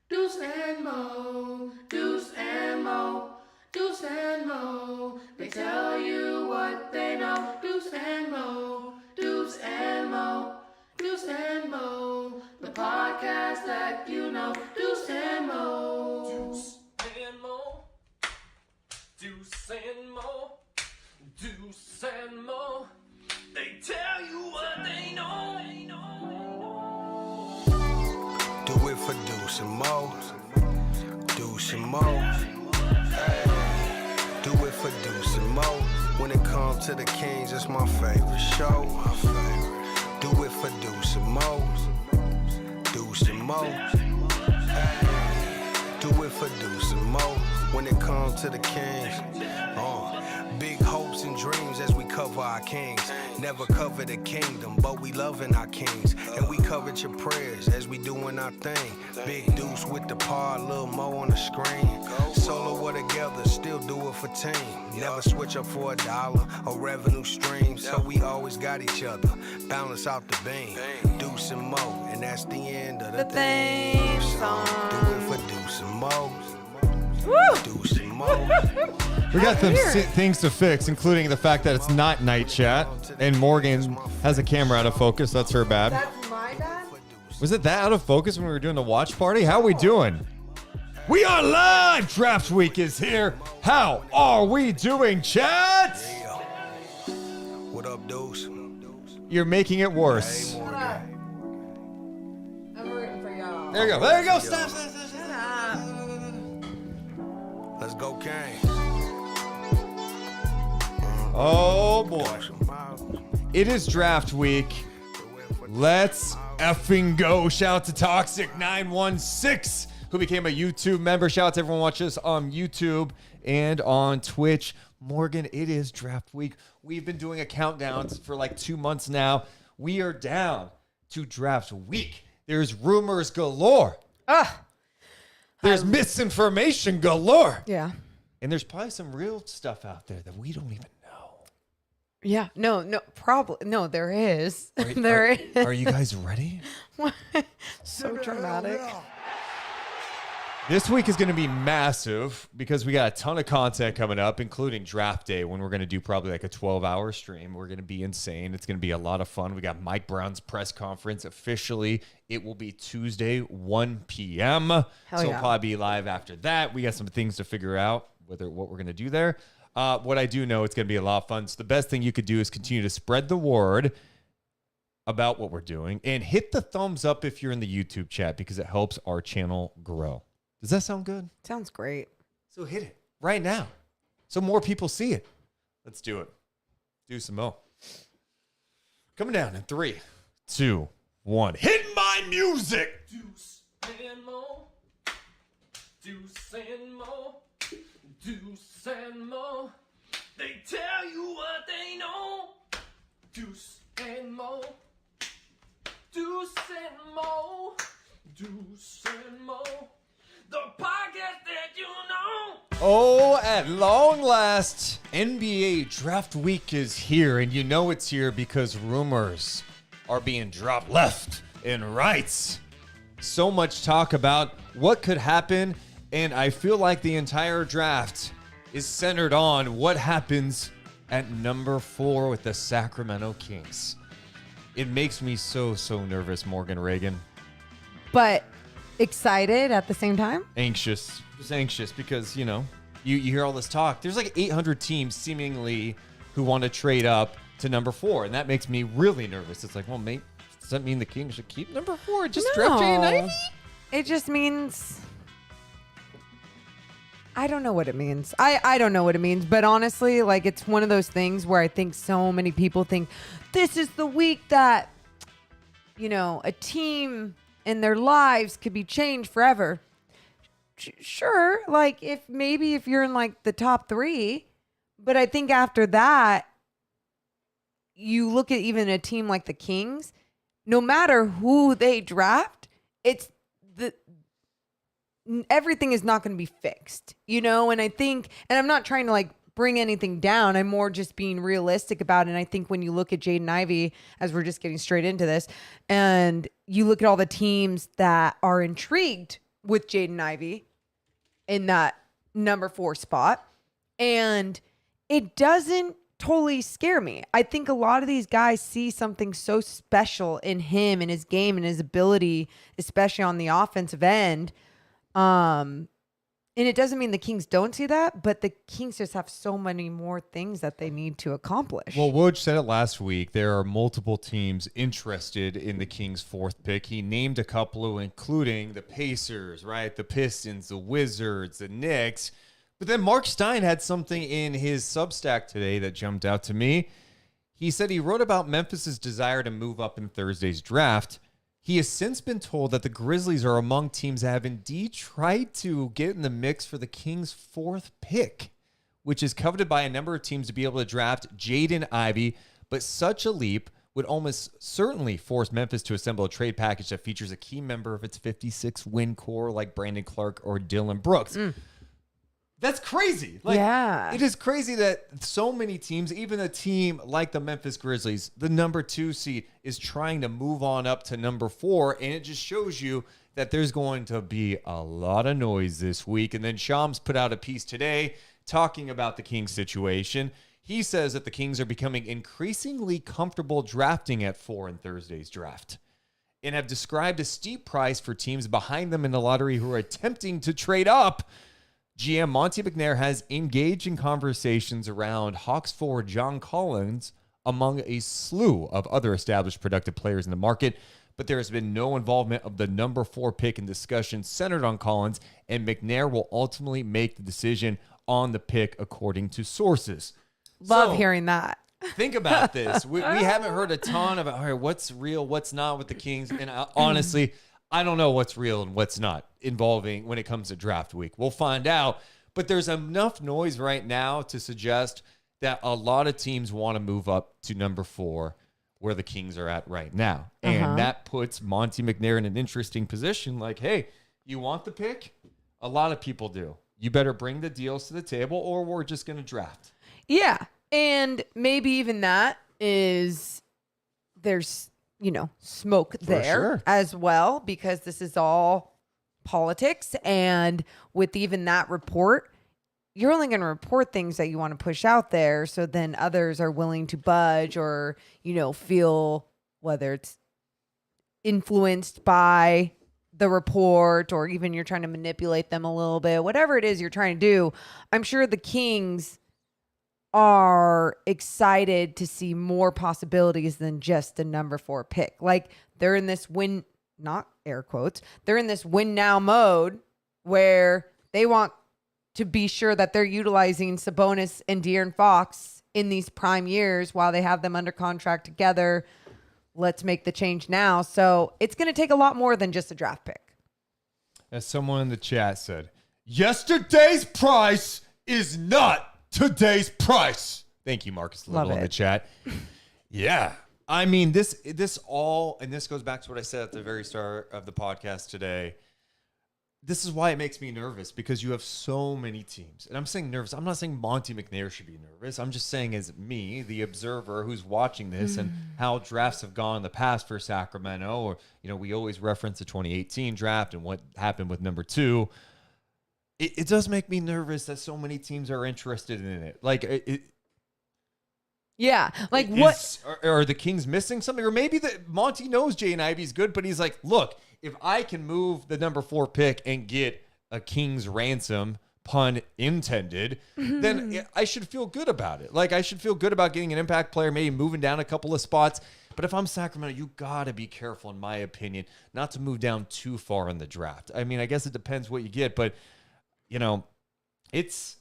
Deuce and Mo, Deuce and Mo, Deuce and Mo. They tell you what they know. Deuce and Mo, Deuce and Mo, Deuce and Mo. The podcast that you know. Deuce and Mo. Deuce and Mo, Deuce and Mo, Deuce and Mo. They tell you what they know. Do it for Deuce and Mo, Deuce and Mo. Hey. Do it for Deuce and Mo. When it comes to the Kings, it's my favorite show. Do it for Deuce and Mo, Deuce and Mo. Hey. Do it for Deuce and Mo. When it comes to the Kings, big hopes and dreams as we cover our kings. Never cover the kingdom, but we loving our kings. And we covered your prayers as we doing our thing. Big Deuce with the par, Lil Mo on the screen. Solo or together, still do it for team. Never switch up for $1 or revenue stream. So we always got each other, balance out the beam. Deuce and Mo, and that's the end of the theme song. Do it for Deuce and Mo. Deuce and Mo. We got some things to fix, including the fact that it's not night chat, and Morgan has a camera out of focus. That's her bad. That's my bad? Was it that out of focus when we were doing the watch party? How are we doing? We are live! Draft week is here. How are we doing, chat? What up, Deuce? You're making it worse. Hey, Shut up. I'm rooting for y'all. There you go. There you go. Stop. Let's go Kane. Oh boy. It is draft week. Let's effing go. Shout out to Toxic916, who became a YouTube member. Shout out to everyone watching us on YouTube and on Twitch. Morgan, it is draft week. We've been doing a countdown for like 2 months now. We are down to draft week. There's rumors galore. There's misinformation galore. Yeah. And there's probably some real stuff out there that we don't even know. Yeah. No, probably. No, there is. There is. Are you guys ready? So dramatic. This week is going to be massive because we got a ton of content coming up, including draft day, when we're going to do probably like a 12-hour stream. We're going to be insane. It's going to be a lot of fun. We got Mike Brown's press conference officially. It will be Tuesday, 1 p.m. Hell so yeah. It'll probably be live after that. We got some things to figure out, what we're going to do there. What I do know, it's going to be a lot of fun. So the best thing you could do is continue to spread the word about what we're doing and hit the thumbs up if you're in the YouTube chat because it helps our channel grow. Does that sound good? Sounds great. So hit it right now so more people see it. Let's do it. Do some more. Coming down in 3, 2, 1. Hit my music. Deuce and more. Deuce and more. Deuce and more. They tell you what they know. Deuce and more. Deuce and more. Deuce and more. The podcast that you know. Oh, at long last, NBA draft week is here. And you know it's here because rumors are being dropped left and right. So much talk about what could happen. And I feel like the entire draft is centered on what happens at number 4 with the Sacramento Kings. It makes me so nervous, Morgan Reagan. But excited at the same time? Anxious. Just anxious because, you know, you hear all this talk. There's like 800 teams seemingly who want to trade up to number 4. And that makes me really nervous. It's like, well, mate, does that mean the Kings should keep number 4? Just draft Jaden Ivey? It just means... I don't know what it means. I don't know what it means. But honestly, like, it's one of those things where I think so many people think this is the week that, you know, a team and their lives could be changed forever. Sure, like if you're in like the top 3, but I think after that, you look at even a team like the Kings, no matter who they draft, everything is not going to be fixed, you know? And I think, and I'm not trying to like bring anything down. I'm more just being realistic about it. And I think when you look at Jaden Ivey, as we're just getting straight into this, and you look at all the teams that are intrigued with Jaden Ivey in that number 4 spot, and it doesn't totally scare me. I think a lot of these guys see something so special in him and his game and his ability, especially on the offensive end. And it doesn't mean the Kings don't see that, but the Kings just have so many more things that they need to accomplish. Well, Woj said it last week. There are multiple teams interested in the Kings' 4th pick. He named a couple, including the Pacers, right? The Pistons, the Wizards, the Knicks. But then Mark Stein had something in his Substack today that jumped out to me. He said he wrote about Memphis's desire to move up in Thursday's draft. He has since been told that the Grizzlies are among teams that have indeed tried to get in the mix for the Kings' 4th pick, which is coveted by a number of teams to be able to draft Jaden Ivey. But such a leap would almost certainly force Memphis to assemble a trade package that features a key member of its 56-win core like Brandon Clark or Dylan Brooks. That's crazy. Like, yeah. It is crazy that so many teams, even a team like the Memphis Grizzlies, the number 2 seed, is trying to move on up to number 4. And it just shows you that there's going to be a lot of noise this week. And then Shams put out a piece today talking about the Kings situation. He says that the Kings are becoming increasingly comfortable drafting at 4 in Thursday's draft and have described a steep price for teams behind them in the lottery who are attempting to trade up. GM Monty McNair has engaged in conversations around Hawks forward John Collins among a slew of other established productive players in the market. but there has been no involvement of the number 4 pick in discussions centered on Collins, and McNair will ultimately make the decision on the pick according to sources. Love hearing that. Think about this. We haven't heard a ton about, all right, what's real, what's not with the Kings. And honestly, I don't know what's real and what's not involving when it comes to draft week. We'll find out. But there's enough noise right now to suggest that a lot of teams want to move up to number 4 where the Kings are at right now. And that puts Monty McNair in an interesting position. Like, hey, you want the pick? A lot of people do. You better bring the deals to the table or we're just going to draft. Yeah. And maybe even that is there's, smoke there as well, because this is all politics. And with even that report, you're only going to report things that you want to push out there. So then others are willing to budge or, feel whether it's influenced by the report or even you're trying to manipulate them a little bit, whatever it is you're trying to do. I'm sure the Kings are excited to see more possibilities than just a number 4 pick. Like they're in this win, not air quotes, they're in this win now mode where they want to be sure that they're utilizing Sabonis and De'Aaron Fox in these prime years while they have them under contract together. Let's make the change now. So it's going to take a lot more than just a draft pick. As someone in the chat said, yesterday's price is not today's price. Thank you, Marcus Little, in the chat. Yeah. I mean, this goes back to what I said at the very start of the podcast today. This is why it makes me nervous, because you have so many teams. And I'm saying nervous. I'm not saying Monty McNair should be nervous. I'm just saying as me, the observer who's watching this and how drafts have gone in the past for Sacramento, or, we always reference the 2018 draft and what happened with number 2. It does make me nervous that so many teams are interested in it. Like, yeah. Like, what? Are the Kings missing something? Or maybe Monty knows Jaden Ivey's good, but he's like, look, if I can move the number 4 pick and get a King's ransom, pun intended, then I should feel good about it. Like, I should feel good about getting an impact player, maybe moving down a couple of spots. But if I'm Sacramento, you got to be careful, in my opinion, not to move down too far in the draft. I mean, I guess it depends what you get, but it's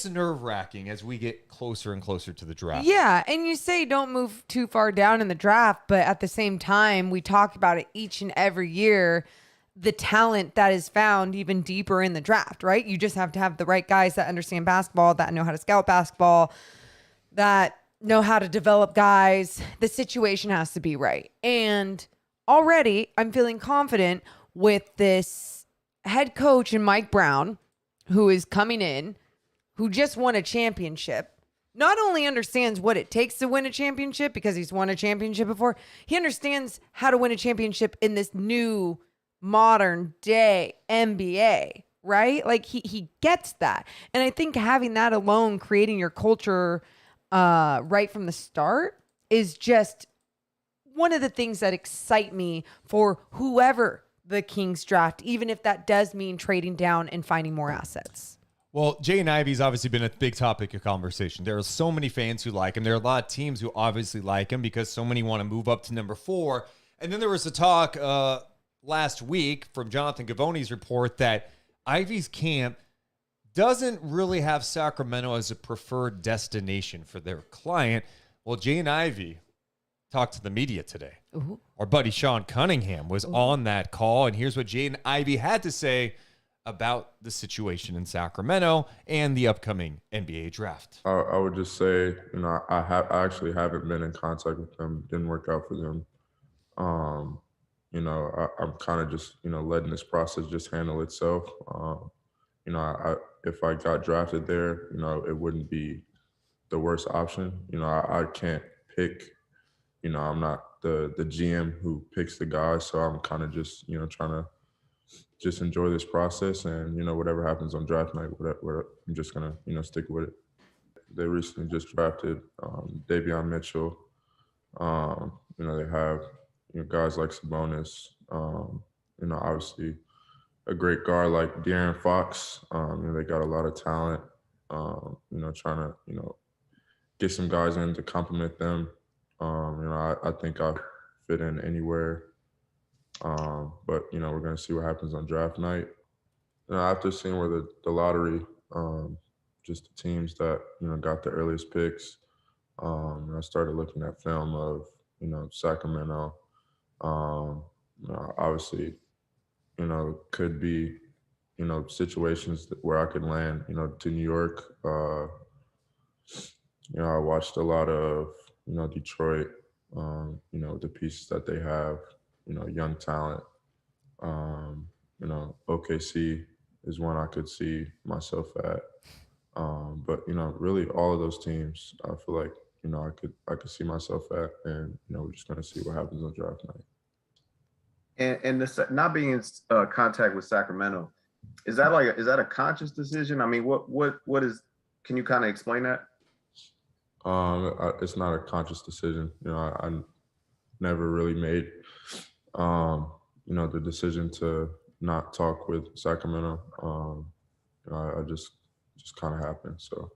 nerve-wracking as we get closer and closer to the draft. Yeah, and you say don't move too far down in the draft, but at the same time, we talk about it each and every year, the talent that is found even deeper in the draft, right? You just have to have the right guys that understand basketball, that know how to scout basketball, that know how to develop guys. The situation has to be right. And already, I'm feeling confident with this head coach and Mike Brown, who is coming in, who just won a championship, not only understands what it takes to win a championship because he's won a championship before, he understands how to win a championship in this new modern day NBA, right? Like he gets that. And I think having that alone, creating your culture right from the start, is just one of the things that excite me for whoever the Kings draft, even if that does mean trading down and finding more assets. Well, Jaden Ivey's obviously been a big topic of conversation. There are so many fans who like him. There are a lot of teams who obviously like him because so many want to move up to number 4. And then there was a talk last week from Jonathan Gavoni's report that Ivey's camp doesn't really have Sacramento as a preferred destination for their client. Well, Jaden Ivey talked to the media today. Ooh. Our buddy Sean Cunningham was on that call, and here's what Jaden Ivey had to say about the situation in Sacramento and the upcoming NBA draft. I would just say, I actually haven't been in contact with them. Didn't work out for them. I'm kind of just, letting this process just handle itself. If I got drafted there, it wouldn't be the worst option. I can't pick. I'm not the GM who picks the guys, so I'm kind of just, trying to just enjoy this process, and whatever happens on draft night, whatever, I'm just gonna stick with it. They recently just drafted Davion Mitchell. They have guys like Sabonis. Obviously a great guard like De'Aaron Fox. They got a lot of talent. Trying to get some guys in to complement them. I think I fit in anywhere But we're gonna see what happens on draft night. After seeing where the lottery, just the teams that got the earliest picks, I started looking at film of Sacramento. Obviously, could be situations where I could land, to New York. I watched a lot of Detroit. The pieces that they have, young talent. OKC is one I could see myself at. But really all of those teams, I feel like I could see myself at, and we're just gonna see what happens on draft night. And not being in contact with Sacramento, is that a conscious decision? I mean, what is? Can you kind of explain that? It's not a conscious decision. I never really made the decision to not talk with Sacramento. I just kind of happened. So.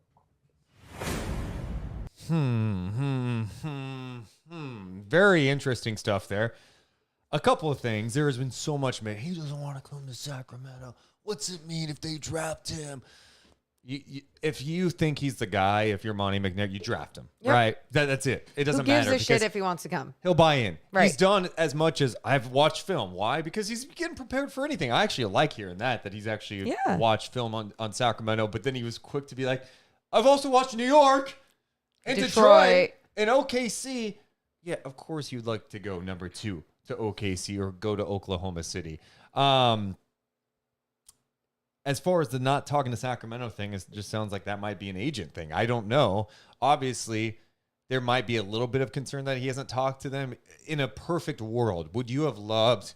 Very interesting stuff there. A couple of things. There has been so much made. He doesn't want to come to Sacramento. What's it mean if they draft him? If you think he's the guy, if you're Monty McNair, you draft him, right? That's it. It doesn't matter. Who gives a shit if he wants to come? He'll buy in. Right. He's done as much as I've watched film. Why? Because he's getting prepared for anything. I actually like hearing that he's actually watched film on Sacramento, but then he was quick to be like, I've also watched New York and Detroit and OKC. Yeah, of course you'd like to go number 2 to OKC or go to Oklahoma City. As far as the not talking to Sacramento thing, it just sounds like that might be an agent thing. I don't know. Obviously, there might be a little bit of concern that he hasn't talked to them. In a perfect world, would you have loved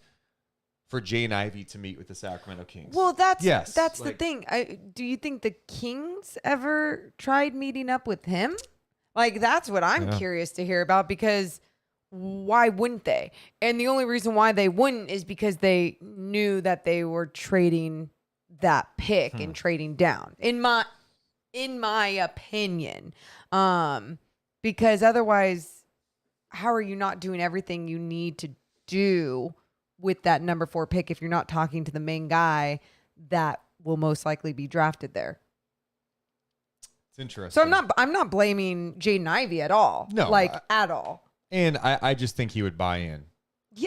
for Jaden Ivey to meet with the Sacramento Kings? Well, that's the thing. Do you think the Kings ever tried meeting up with him? Like, that's what I'm curious to hear about, because why wouldn't they? And the only reason why they wouldn't is because they knew that they were trading that pick and trading down, in my opinion, because otherwise, how are you not doing everything you need to do with that number 4 pick if you're not talking to the main guy that will most likely be drafted there? It's interesting. So I'm not blaming Jaden Ivey at all. No, at all. And I just think he would buy in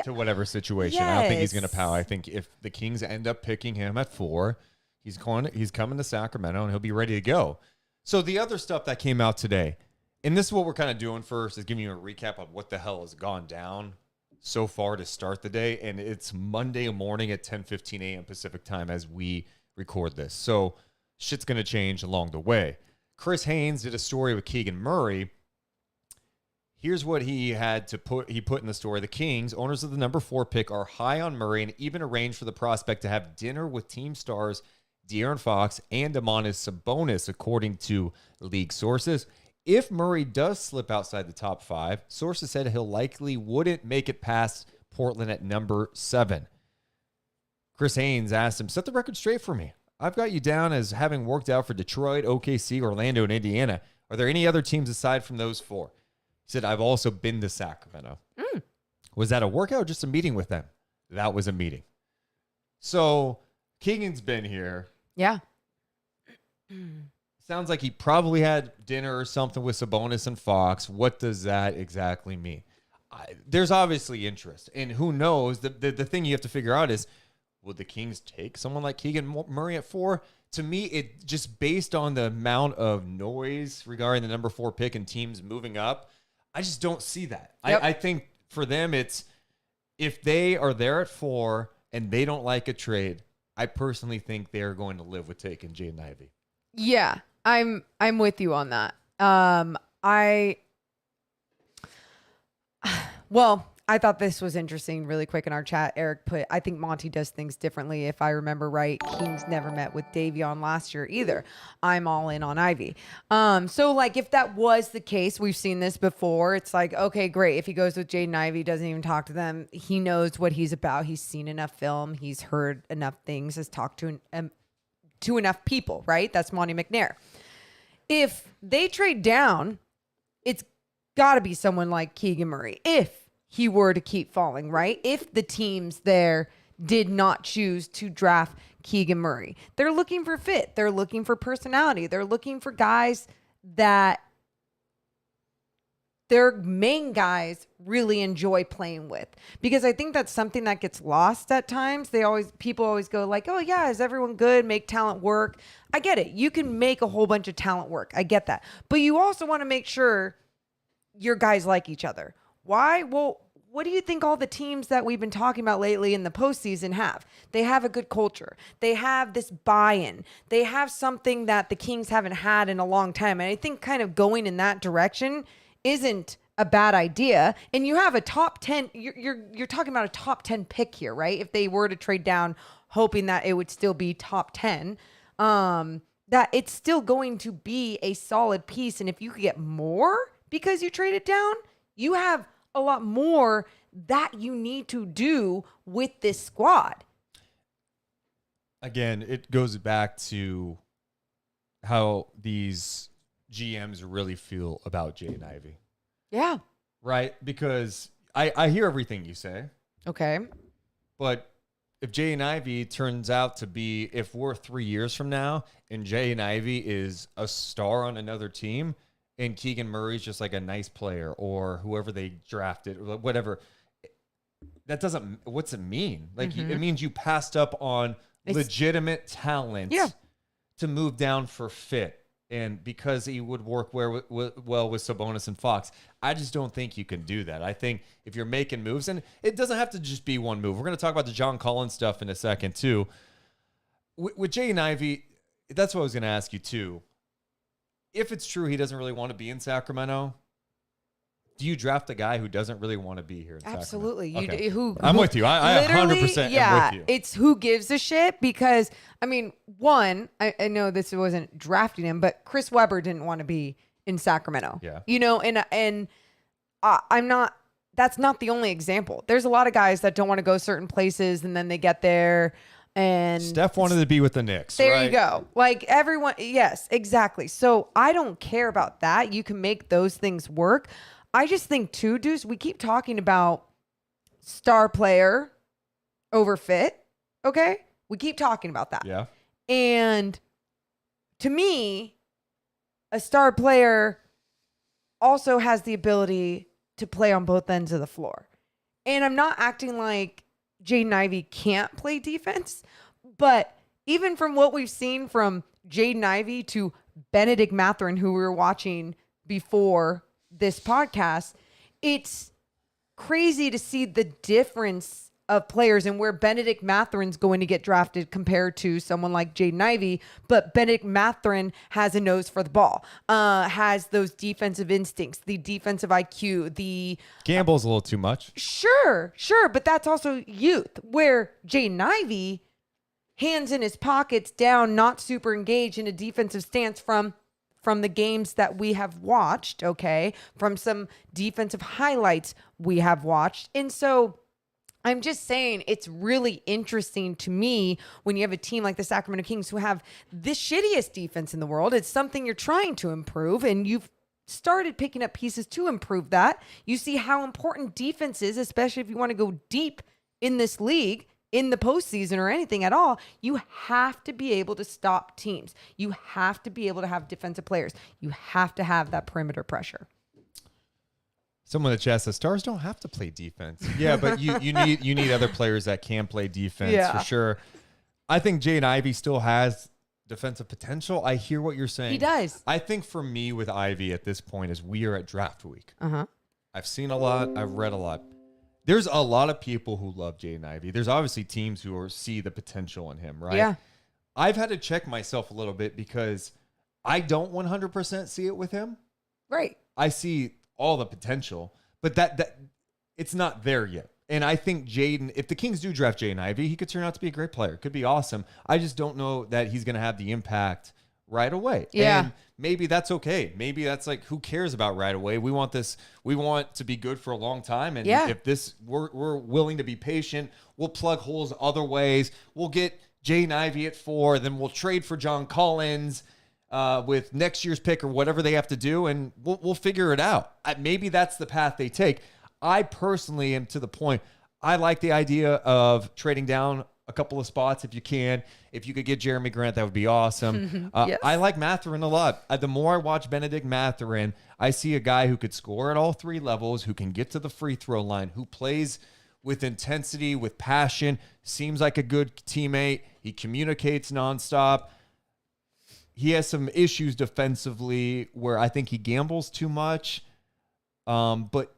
to whatever situation. I don't think he's going to pout. I think if the Kings end up picking him at 4, he's coming to Sacramento and he'll be ready to go. So the other stuff that came out today, and this is what we're kind of doing first, is giving you a recap of what the hell has gone down so far to start the day. And it's Monday morning at 10:15 a.m. Pacific time as we record this. So shit's going to change along the way. Chris Haynes did a story with Keegan Murray. Here's what he put in the story. The Kings, owners of the number 4 pick, are high on Murray and even arranged for the prospect to have dinner with team stars De'Aaron Fox and Domantas Sabonis, according to league sources. If Murray does slip outside the top 5, sources said he'll likely wouldn't make it past Portland at number 7. Chris Haynes asked him, set the record straight for me. I've got you down as having worked out for Detroit, OKC, Orlando, and Indiana. Are there any other teams aside from those 4? He said, I've also been to Sacramento. Was that a workout or just a meeting with them? That was a meeting. So Keegan's been here. Yeah. Sounds like he probably had dinner or something with Sabonis and Fox. What does that exactly mean? There's obviously interest. And who knows? The thing you have to figure out is, would the Kings take someone like Keegan Murray at 4? To me, it just based on the amount of noise regarding the number 4 pick and teams moving up, I just don't see that. Yep. I think for them, it's if they are there at 4 and they don't like a trade, I personally think they're going to live with taking Jaden Ivey. Yeah, I'm with you on that. I thought this was interesting really quick in our chat. Eric put, I think Monty does things differently. If I remember right, Kings never met with Davion last year either. I'm all in on Ivy. So like if that was the case, we've seen this before. It's like, okay, great. If he goes with Jaden Ivey, doesn't even talk to them. He knows what he's about. He's seen enough film. He's heard enough things. Has talked to enough people, right? That's Monty McNair. If they trade down, it's got to be someone like Keegan Murray. If he were to keep falling, right? If the teams there did not choose to draft Keegan Murray. They're looking for fit. They're looking for personality. They're looking for guys that their main guys really enjoy playing with, because I think that's something that gets lost at times. People always go like, oh yeah, is everyone good? Make talent work. I get it. You can make a whole bunch of talent work. I get that. But you also want to make sure your guys like each other. Why? Well, what do you think all the teams that we've been talking about lately in the postseason have? They have a good culture. They have this buy-in. They have something that the Kings haven't had in a long time. And I think kind of going in that direction isn't a bad idea. And you have a top 10, you're talking about a top 10 pick here, right? If they were to trade down, hoping that it would still be top 10, that it's still going to be a solid piece. And if you could get more because you traded down, you have a lot more that you need to do with this squad. Again, it goes back to how these GMs really feel about Jaden Ivey. Yeah. Right? Because I hear everything you say. Okay. But if Jaden Ivey turns out to be, if we're 3 years from now and Jaden Ivey is a star on another team and Keegan Murray's just like a nice player or whoever they drafted, whatever, that doesn't, what's it mean? Like, it means you passed up on legitimate talent to move down for fit. And because he would work well with Sabonis and Fox, I just don't think you can do that. I think if you're making moves, and it doesn't have to just be one move. We're going to talk about the John Collins stuff in a second, too. With Jaden Ivey, that's what I was going to ask you, too. If it's true he doesn't really want to be in Sacramento, do you draft a guy who doesn't really want to be here in Absolutely. Sacramento? Okay. Who I'm with you. I 100% am with you. It's who gives a shit, because, I mean, one, I know this wasn't drafting him, but Chris Webber didn't want to be in Sacramento. Yeah. You know, and I'm not, that's not the only example. There's a lot of guys that don't want to go certain places and then they get there and Steph wanted to be with the Knicks. There right? you go. Like everyone. Yes, exactly. So I don't care about that. You can make those things work. I just think too, Deuce, we keep talking about star player over fit. Okay. We keep talking about that. Yeah. And to me, a star player also has the ability to play on both ends of the floor. And I'm not acting like Jaden Ivey can't play defense, but even from what we've seen from Jaden Ivey to Benedict Mathurin, who we were watching before this podcast, it's crazy to see the difference of players and where Benedict Mathurin's going to get drafted compared to someone like Jaden Ivey. But Benedict Mathurin has a nose for the ball, has those defensive instincts, the defensive IQ, the Gamble's a little too much. Sure. But that's also youth, where Jaden Ivey, hands in his pockets, down, not super engaged in a defensive stance from the games that we have watched, okay, from some defensive highlights we have watched. And so I'm just saying it's really interesting to me when you have a team like the Sacramento Kings who have the shittiest defense in the world. It's something you're trying to improve, and you've started picking up pieces to improve that. You see how important defense is, especially if you want to go deep in this league, in the postseason or anything at all. You have to be able to stop teams. You have to be able to have defensive players. You have to have that perimeter pressure. Someone in the chat says stars don't have to play defense. Yeah, but you need other players that can play defense for sure. I think Jaden Ivey still has defensive potential. I hear what you're saying. He does. I think for me with Ivey at this point is we are at draft week. Uh-huh. I've seen a lot. I've read a lot. There's a lot of people who love Jaden Ivey. There's obviously teams who see the potential in him, right? Yeah. I've had to check myself a little bit because I don't 100% see it with him. Right. I see all the potential, but that it's not there yet. And I think Jaden, if the Kings do draft Jaden Ivey, he could turn out to be a great player. Could be awesome. I just don't know that he's going to have the impact right away. Yeah. And maybe that's okay. Maybe that's like, who cares about right away? We want to be good for a long time. And if we're willing to be patient, we'll plug holes other ways. We'll get Jaden Ivey at 4, then we'll trade for John Collins with next year's pick or whatever they have to do, and we'll figure it out. Maybe that's the path they take. I personally am to the point, I like the idea of trading down a couple of spots if you can. If you could get Jerami Grant, that would be awesome. Yes. I like Mathurin a lot. The more I watch Benedict Mathurin, I see a guy who could score at all three levels, who can get to the free throw line, who plays with intensity, with passion, seems like a good teammate. He communicates nonstop. He has some issues defensively where I think he gambles too much. But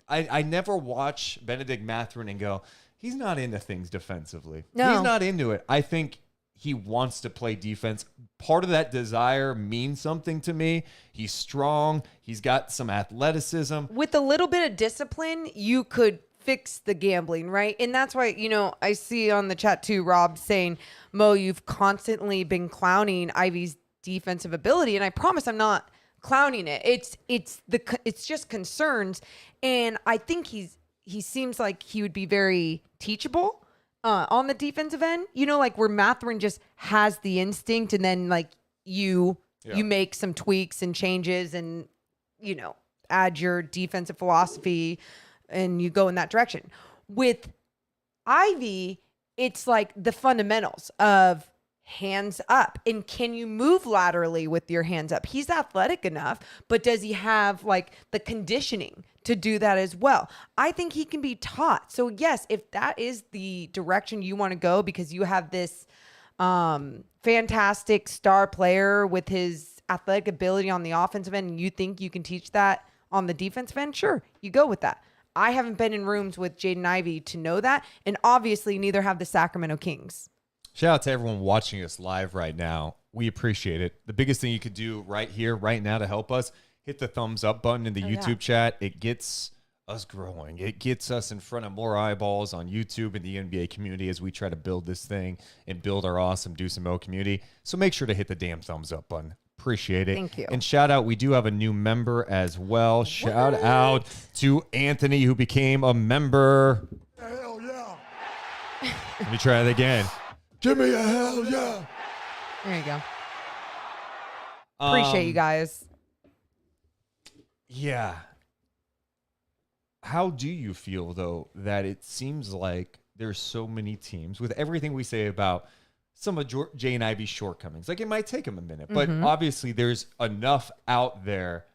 I never watch Benedict Mathurin and go, he's not into things defensively. No. He's not into it. I think he wants to play defense. Part of that desire means something to me. He's strong. He's got some athleticism. With a little bit of discipline, you could fix the gambling, right? And that's why, I see on the chat too, Rob saying, Mo, you've constantly been clowning Ivey's defensive ability. And I promise I'm not clowning it. It's just concerns. And I think he seems like he would be very teachable on the defensive end, like where Mathurin just has the instinct, and then like you make some tweaks and changes and, add your defensive philosophy and you go in that direction. With Ivey, it's like the fundamentals of hands up, and can you move laterally with your hands up? He's athletic enough, but does he have like the conditioning to do that as well? I think he can be taught. So yes, if that is the direction you want to go because you have this fantastic star player with his athletic ability on the offensive end and you think you can teach that on the defensive end, sure, you go with that. I haven't been in rooms with Jaden Ivey to know that, and obviously neither have the Sacramento Kings. Shout out to everyone watching us live right now. We appreciate it. The biggest thing you could do right here, right now to help us, hit the thumbs up button in the YouTube chat. It gets us growing. It gets us in front of more eyeballs on YouTube and the NBA community as we try to build this thing and build our awesome Deuce and Mo community. So make sure to hit the damn thumbs up button. Appreciate it. Thank you. And shout out, we do have a new member as well. Shout out to Anthony, who became a member. Hell yeah. Let me try that again. Give me a hell yeah. There you go. Appreciate you guys. Yeah. How do you feel, though, that it seems like there's so many teams with everything we say about some of Jaden Ivey's shortcomings? Like, it might take him a minute, but obviously there's enough out there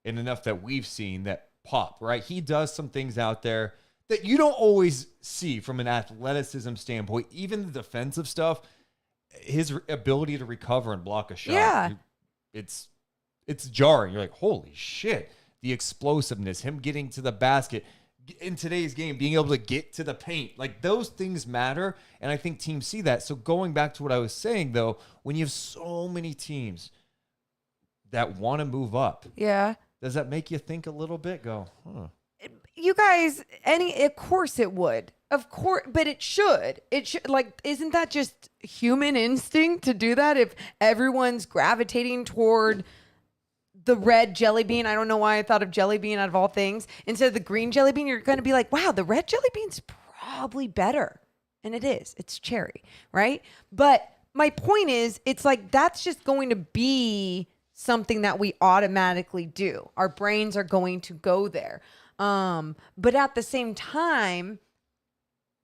and enough that we've seen that pop, right? He does some things out there that you don't always see from an athleticism standpoint. Even the defensive stuff, his ability to recover and block a shot, it's jarring. You're like, holy shit. The explosiveness, him getting to the basket in today's game, being able to get to the paint, like those things matter. And I think teams see that. So going back to what I was saying, though, when you have so many teams that want to move up, does that make you think a little bit? Go, You guys, of course it would. Of course, but it should. Like, isn't that just human instinct to do that? If everyone's gravitating toward the red jelly bean, I don't know why I thought of jelly bean out of all things, instead of the green jelly bean, you're going to be like, wow, the red jelly bean's probably better. And it is. It's cherry, right? But my point is, it's like that's just going to be something that we automatically do. Our brains are going to go there. But at the same time,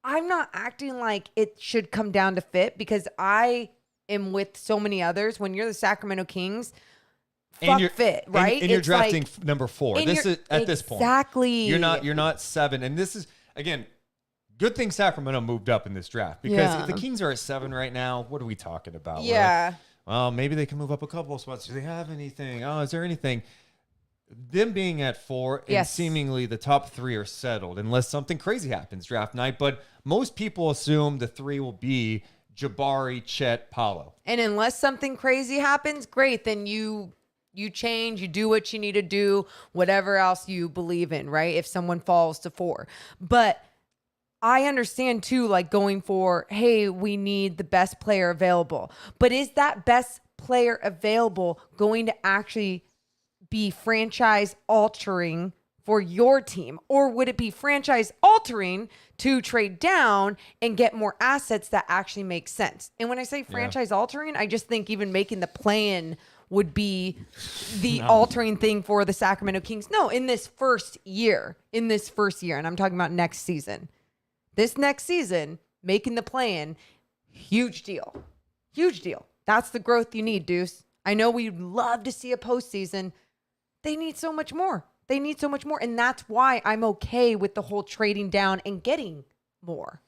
I'm not acting like it should come down to fit, because I am with so many others. When you're the Sacramento Kings, fuck fit, right? And you're drafting like, number 4. This is at this point. Exactly. You're not 7. And this is, again, good thing Sacramento moved up in this draft, because if the Kings are at 7 right now, what are we talking about? Yeah. Well, maybe they can move up a couple of spots. Do they have anything? Oh, is there anything? Them being at 4 and seemingly the top 3 are settled unless something crazy happens draft night. But most people assume the 3 will be Jabari, Chet, Paolo. And unless something crazy happens, great, then you change, you do what you need to do, whatever else you believe in, right? If someone falls to 4. But I understand too, like going for, hey, we need the best player available. But is that best player available going to actually be franchise altering for your team? Or would it be franchise altering to trade down and get more assets that actually make sense? And when I say franchise altering, I just think even making the play-in would be the altering thing for the Sacramento Kings. No, in this first year, and I'm talking about next season. This next season, making the play-in, huge deal. Huge deal. That's the growth you need, Deuce. I know we'd love to see a postseason. They need so much more. And that's why I'm okay with the whole trading down and getting more.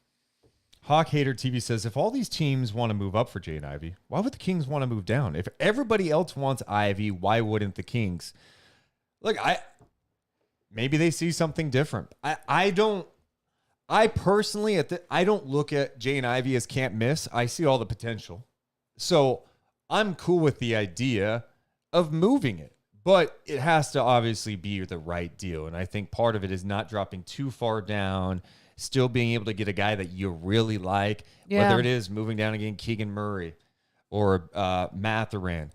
Hawk Hater TV says, if all these teams want to move up for Jaden Ivey, why would the Kings want to move down? If everybody else wants Ivey, why wouldn't the Kings? Look, maybe they see something different. I personally, I don't look at Jaden Ivey as can't miss. I see all the potential. So I'm cool with the idea of moving it. But it has to obviously be the right deal. And I think part of it is not dropping too far down, still being able to get a guy that you really like, whether it is moving down again, Keegan Murray or Mathurin,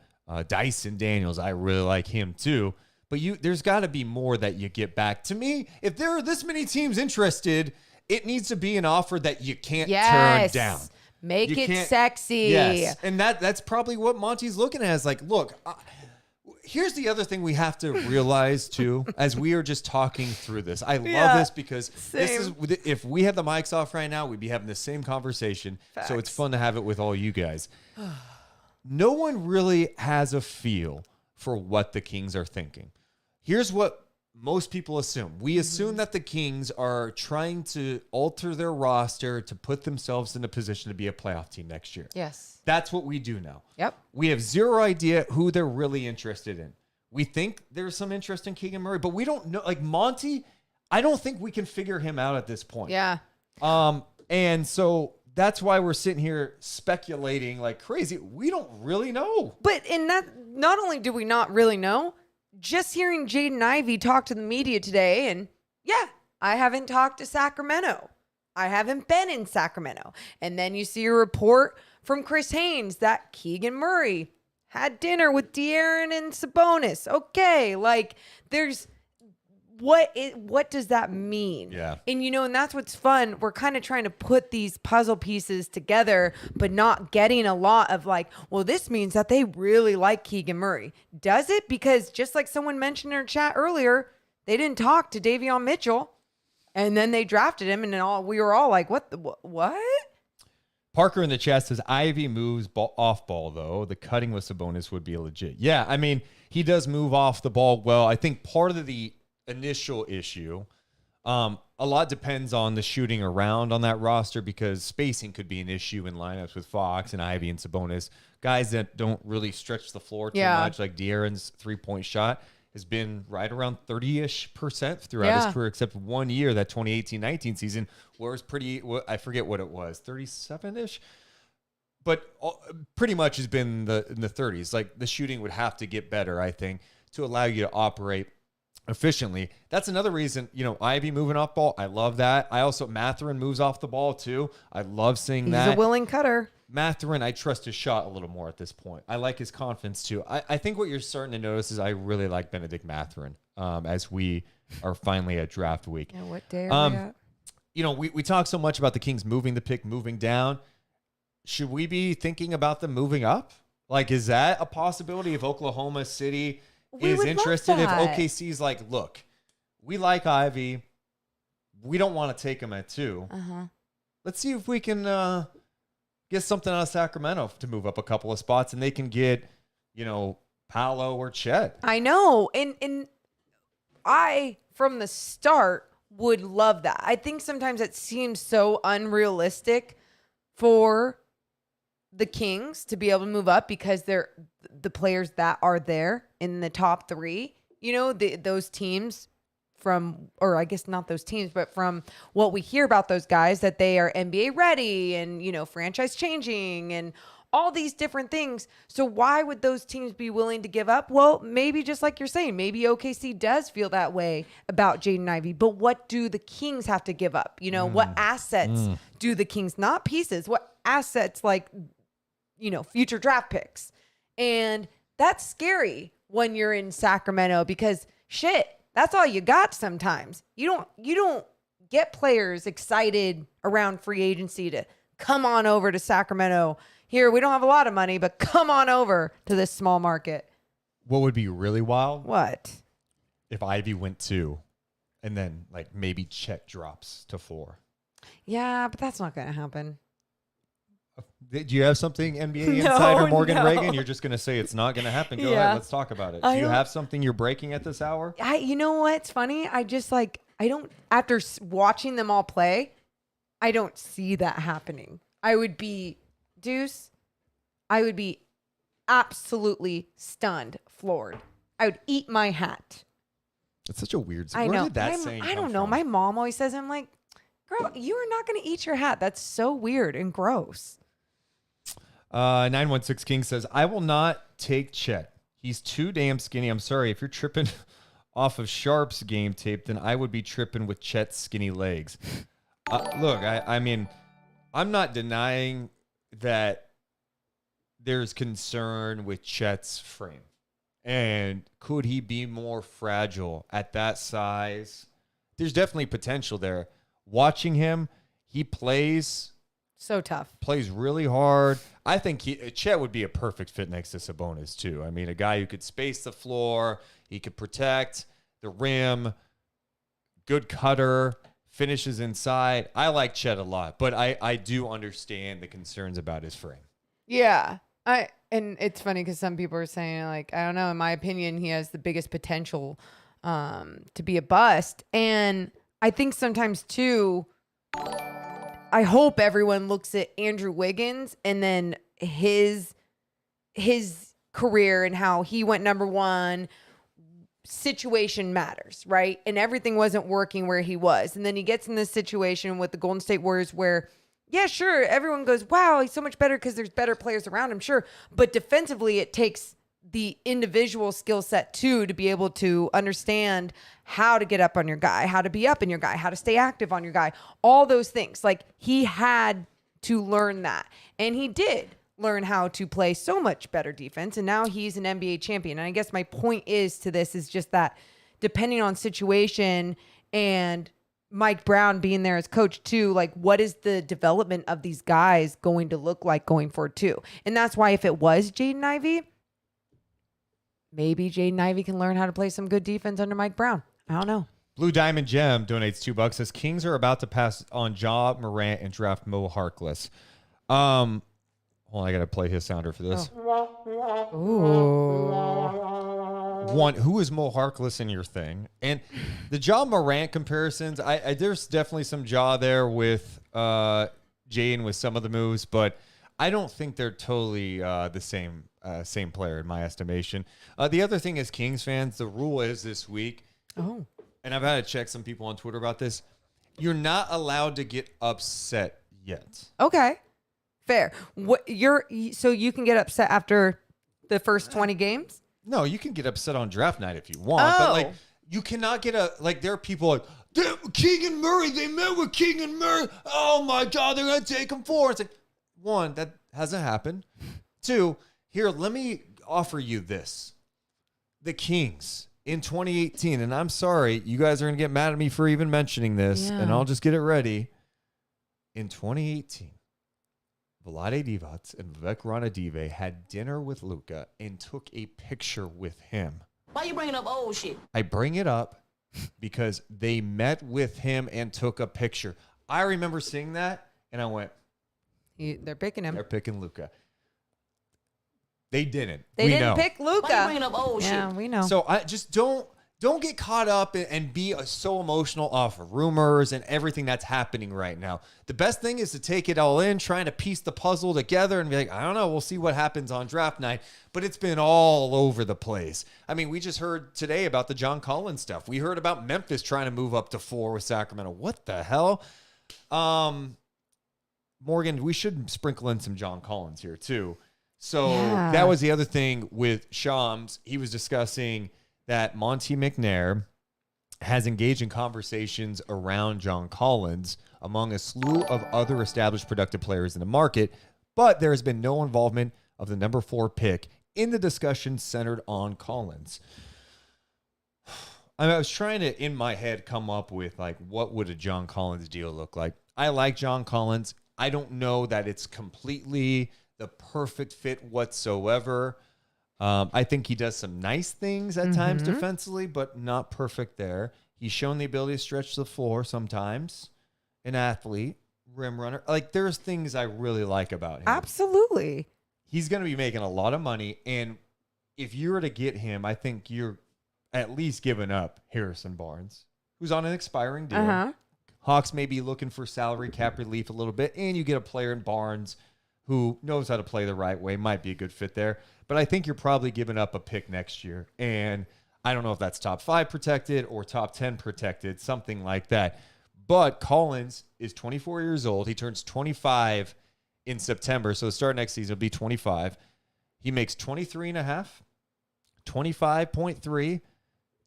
Dyson Daniels. I really like him too. But there's got to be more that you get back. To me, if there are this many teams interested, it needs to be an offer that you can't turn down. Make it sexy. Yes. And that's probably what Monty's looking at is like, look, here's the other thing we have to realize too, as we are just talking through this. I love this because this is, if we had the mics off right now, we'd be having the same conversation. Facts. So it's fun to have it with all you guys. No one really has a feel for what the Kings are thinking. Here's what most people assume. We assume that the Kings are trying to alter their roster to put themselves in a position to be a playoff team next year. Yes. That's what we do now. Yep. We have zero idea who they're really interested in. We think there's some interest in Keegan Murray, but we don't know. Like Monty, I don't think we can figure him out at this point. Yeah. And so that's why we're sitting here speculating like crazy. We don't really know. But in that, not only do we not really know, just hearing Jaden Ivey talk to the media today, and I haven't talked to Sacramento. I haven't been in Sacramento. And then you see a report from Chris Haynes that Keegan Murray had dinner with De'Aaron and Sabonis. Okay, like there's what does that mean? Yeah. And and that's what's fun. We're kind of trying to put these puzzle pieces together, but not getting a lot of like, well, this means that they really like Keegan Murray. Does it? Because just like someone mentioned in our chat earlier, they didn't talk to Davion Mitchell, and then they drafted him, and we were all like, what? Parker in the chat says Ivy moves off ball, though. The cutting with Sabonis would be legit. Yeah, I mean, he does move off the ball well. I think part of the initial issue, a lot depends on the shooting around on that roster because spacing could be an issue in lineups with Fox and Ivy and Sabonis. Guys that don't really stretch the floor too much, like De'Aaron's three-point shot has been right around 30-ish% throughout his career, except 1 year, that 2018-19 season, where it was pretty, I forget what it was, 37-ish? But pretty much has been in the 30s. Like, the shooting would have to get better, I think, to allow you to operate efficiently. That's another reason, Ivy moving off ball, I love that. Mathurin moves off the ball, too. I love seeing that. He's a willing cutter. Mathurin, I trust his shot a little more at this point. I like his confidence, too. I think what you're starting to notice is I really like Benedict Mathurin as we are finally at draft week. Yeah, what day are we at? We talk so much about the Kings moving the pick, moving down. Should we be thinking about them moving up? Like, is that a possibility if Oklahoma City is interested? If OKC's like, look, we like Ivy. We don't want to take him at 2. Let's see if we can get something out of Sacramento to move up a couple of spots, and they can get, Paolo or Chet. I know. And I, from the start, would love that. I think sometimes it seems so unrealistic for the Kings to be able to move up because they're the players that are there in the top 3. Those teams or I guess not those teams, but from what we hear about those guys, that they are NBA ready and, franchise changing and all these different things. So why would those teams be willing to give up? Well, maybe just like you're saying, maybe OKC does feel that way about Jaden Ivey, but what do the Kings have to give up? What assets do the Kings, not pieces, what assets like, future draft picks? And that's scary when you're in Sacramento because that's all you got sometimes. You don't get players excited around free agency to come on over to Sacramento. Here, we don't have a lot of money, but come on over to this small market. What would be really wild What? if Ivy went 2 and then like maybe Chet drops to 4. Yeah, but that's not going to happen. Do you have something NBA No, insider Morgan no. Reagan? You're just going to say it's not going to happen. Go Yeah. ahead. Let's talk about it. I Do you don't- have something you're breaking at this hour? You know what's funny? I just like, I don't, after watching them all play, I don't see that happening. I would be, Deuce, I would be absolutely stunned, floored. I would eat my hat. It's such a weird. I Where know. did that saying I come don't know. from? My mom always says, I'm like, girl, you are not going to eat your hat. That's so weird and gross. 916 King says, I will not take Chet. He's too damn skinny. I'm sorry. If you're tripping off of Sharp's game tape, then I would be tripping with Chet's skinny legs. Look, I mean, I'm not denying that there's concern with Chet's frame. And could he be more fragile at that size? There's definitely potential there. Watching him, he plays So tough. really hard. I think Chet would be a perfect fit next to Sabonis, too. I mean, a guy who could space the floor, he could protect the rim, good cutter, finishes inside. I like Chet a lot, but I do understand the concerns about his frame. Yeah. And it's funny because some people are saying, like, I don't know, in my opinion, he has the biggest potential to be a bust. And I think sometimes, too, I hope everyone looks at Andrew Wiggins and then his career and how he went number 1. Situation matters, right? And everything wasn't working where he was. And then he gets in this situation with the Golden State Warriors where, yeah, sure, everyone goes, wow, he's so much better because there's better players around him, sure. But defensively, it takes the individual skill set, too, to be able to understand how to get up on your guy, how to be up in your guy, how to stay active on your guy, all those things. Like, he had to learn that. And he did learn how to play so much better defense. And now he's an NBA champion. And I guess my point is just that depending on situation and Mike Brown being there as coach too, like what is the development of these guys going to look like going forward too? And that's why if it was Jaden Ivey, maybe Jaden Ivey can learn how to play some good defense under Mike Brown. I don't know. Blue Diamond Gem donates $2. Says Kings are about to pass on Ja Morant and draft Mo Harkless. Hold on, I gotta play his sounder for this. Ooh. One, who is Mo Harkless in your thing? And the Ja Morant comparisons, I there's definitely some Ja there with Jaden with some of the moves, but I don't think they're totally the same player in my estimation. The other thing is Kings fans, the rule is this week. Oh. And I've had to check some people on Twitter about this. You're not allowed to get upset yet. Okay. Fair. So you can get upset after the first 20 games? No, you can get upset on draft night if you want, but like you cannot get there are people like Keegan Murray, they met with Keegan Murray. Oh my God, they're gonna take him 4. It's like, 1, that hasn't happened. 2, here, let me offer you this. The Kings in 2018, and I'm sorry, you guys are gonna get mad at me for even mentioning this, and I'll just get it ready. In 2018. Vlade Divac and Vivek Ranadive had dinner with Luka and took a picture with him. Why you bringing up old shit? I bring it up because they met with him and took a picture. I remember seeing that, and I went, They're picking him. they're picking Luka. They didn't. They We didn't know. pick Luka. Why you bringing up old Yeah, shit? we know. So I just don't get caught up and be so emotional off of rumors and everything that's happening right now. The best thing is to take it all in, trying to piece the puzzle together and be like, I don't know, we'll see what happens on draft night. But it's been all over the place. I mean, we just heard today about the John Collins stuff. We heard about Memphis trying to move up to 4 with Sacramento. What the hell? Morgan, we should sprinkle in some John Collins here too. So that was the other thing with Shams. He was discussing that Monty McNair has engaged in conversations around John Collins among a slew of other established productive players in the market, but there has been no involvement of the number 4 pick in the discussion centered on Collins. I was trying to, in my head, come up with, like, what would a John Collins deal look like? I like John Collins. I don't know that it's completely the perfect fit whatsoever. I think he does some nice things at times defensively, but not perfect there. He's shown the ability to stretch the floor sometimes. An athlete, rim runner. Like, there's things I really like about him. Absolutely. He's going to be making a lot of money. And if you were to get him, I think you're at least giving up Harrison Barnes, who's on an expiring deal. Hawks may be looking for salary cap relief a little bit, and you get a player in Barnes who knows how to play the right way, might be a good fit there. But I think you're probably giving up a pick next year. And I don't know if that's top 5 protected or top 10 protected, something like that. But Collins is 24 years old. He turns 25 in September. So the start next season will be 25. He makes 23.5, 25.3,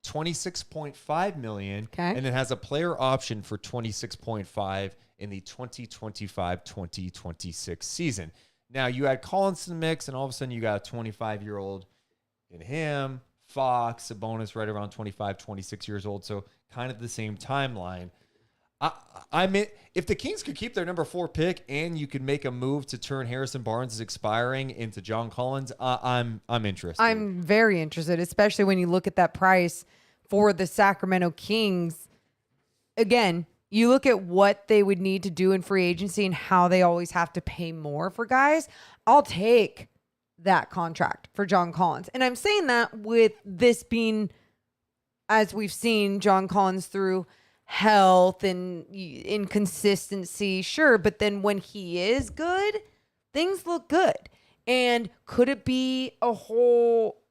26.5 million, and then has a player option for 26.5 in the 2025-2026 season. Now you add Collins to the mix, and all of a sudden you got a 25-year-old in him, Fox, Sabonis right around 25, 26 years old. So kind of the same timeline. If the Kings could keep their number 4 pick and you could make a move to turn Harrison Barnes' expiring into John Collins, I'm interested. I'm very interested, especially when you look at that price for the Sacramento Kings. Again, you look at what they would need to do in free agency and how they always have to pay more for guys. I'll take that contract for John Collins. And I'm saying that with this being, as we've seen, John Collins through health and inconsistency, sure, but then when he is good, things look good. And could it be a whole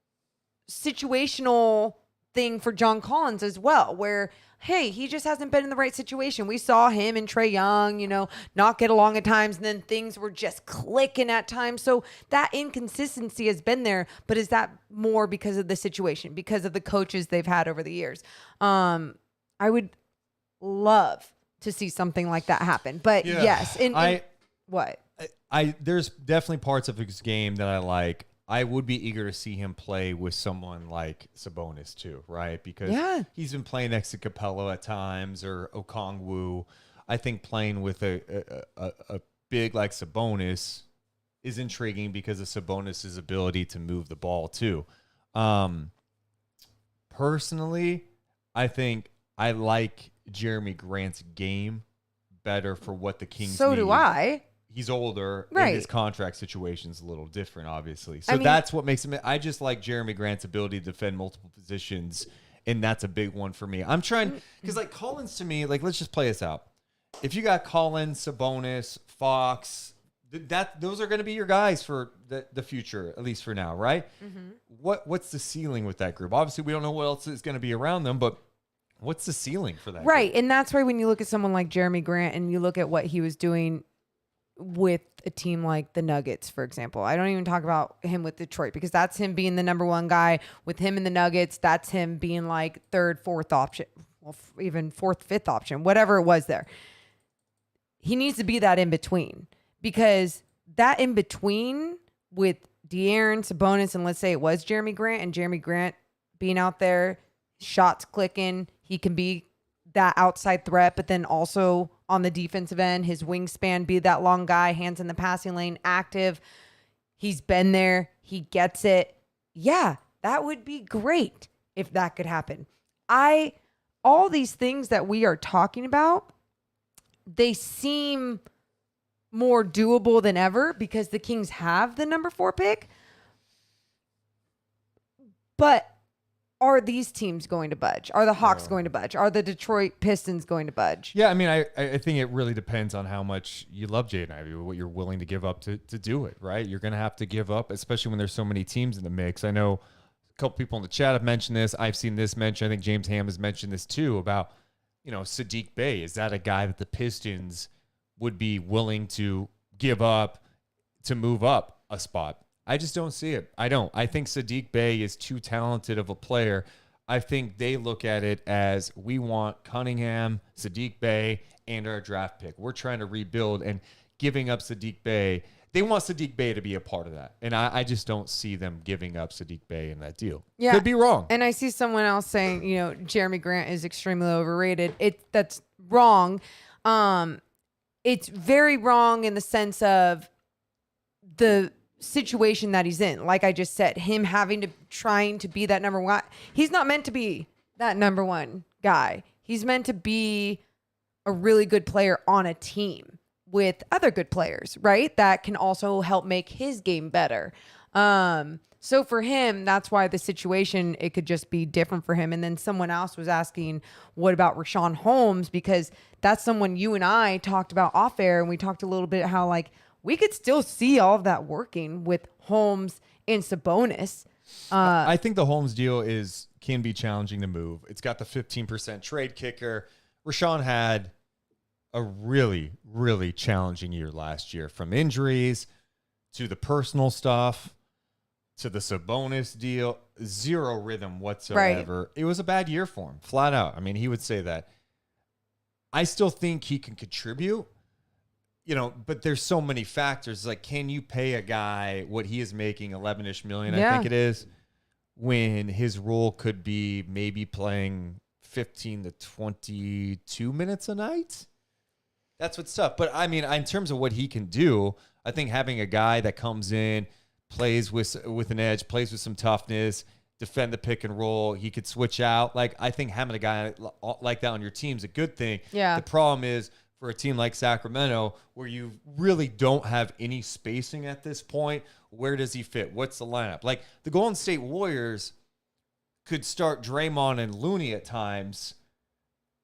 situational thing for John Collins as well, where, hey, he just hasn't been in the right situation. We saw him and Trae Young, not get along at times, and then things were just clicking at times. So that inconsistency has been there, but is that more because of the situation, because of the coaches they've had over the years? I would love to see something like that happen. But yes, what? There's definitely parts of his game that I like. I would be eager to see him play with someone like Sabonis too, right? Because he's been playing next to Capello at times, or Okongwu. I think playing with a big like Sabonis is intriguing because of Sabonis' ability to move the ball too. Personally, I think I like Jerami Grant's game better for what the Kings need. So do I. He's older, right? And his contract situation's a little different, obviously. So that's what makes him. I just like Jerami Grant's ability to defend multiple positions, and that's a big one for me. I'm trying because like Collins to me, like let's just play this out. If you got Collins, Sabonis, Fox, those are going to be your guys for the future, at least for now, right? What's the ceiling with that group? Obviously, we don't know what else is going to be around them, but what's the ceiling for that? Right, group? and that's why when you look at someone like Jerami Grant and you look at what he was doing with a team like the Nuggets, for example. I don't even talk about him with Detroit because that's him being the number 1 guy. With him in the Nuggets, that's him being like 3rd, 4th option, well, even 4th, 5th option, whatever it was there. He needs to be that in between, because that in between with De'Aaron, Sabonis, and let's say it was Jerami Grant, and Jerami Grant being out there, shots clicking, he can be that outside threat, but then also on the defensive end, his wingspan, be that long guy, hands in the passing lane, active. He's been there. He gets it. Yeah, that would be great if that could happen. All these things that we are talking about, they seem more doable than ever because the Kings have the number 4 pick. But are these teams going to budge? Are the Hawks going to budge? Are the Detroit Pistons going to budge? Yeah, I mean, I think it really depends on how much you love Jaden Ivey, what you're willing to give up to do it, right? You're going to have to give up, especially when there's so many teams in the mix. I know a couple people in the chat have mentioned this. I've seen this mentioned. I think James Ham has mentioned this too about, Saddiq Bey. Is that a guy that the Pistons would be willing to give up to move up a spot? I just don't see it. I don't. I think Saddiq Bey is too talented of a player. I think they look at it as we want Cunningham, Saddiq Bey, and our draft pick. We're trying to rebuild, and giving up Saddiq Bey, they want Saddiq Bey to be a part of that. And I just don't see them giving up Saddiq Bey in that deal. Yeah. Could be wrong. And I see someone else saying, Jerami Grant is extremely overrated. That's wrong. It's very wrong in the sense of the situation that he's in. Like I just said, him trying to be that number one. He's not meant to be that number one guy. He's meant to be a really good player on a team with other good players, right? That can also help make his game better. So for him, that's why the situation, it could just be different for him. And then someone else was asking, what about Richaun Holmes? Because that's someone you and I talked about off air. And we talked a little bit how like we could still see all of that working with Holmes and Sabonis. I think the Holmes deal can be challenging to move. It's got the 15% trade kicker. Richaun had a really, really challenging year last year, from injuries to the personal stuff to the Sabonis deal. Zero rhythm whatsoever. Right. It was a bad year for him, flat out. I mean, he would say that. I still think he can contribute, but there's so many factors. Like, can you pay a guy what he is making, 11-ish million, I think it is, when his role could be maybe playing 15 to 22 minutes a night? That's what's tough. But I mean, in terms of what he can do, I think having a guy that comes in, plays with an edge, plays with some toughness, defend the pick and roll, he could switch out. Like, I think having a guy like that on your team is a good thing. Yeah. The problem is for a team like Sacramento, where you really don't have any spacing at this point, where does he fit? What's the lineup? Like, the Golden State Warriors could start Draymond and Looney at times,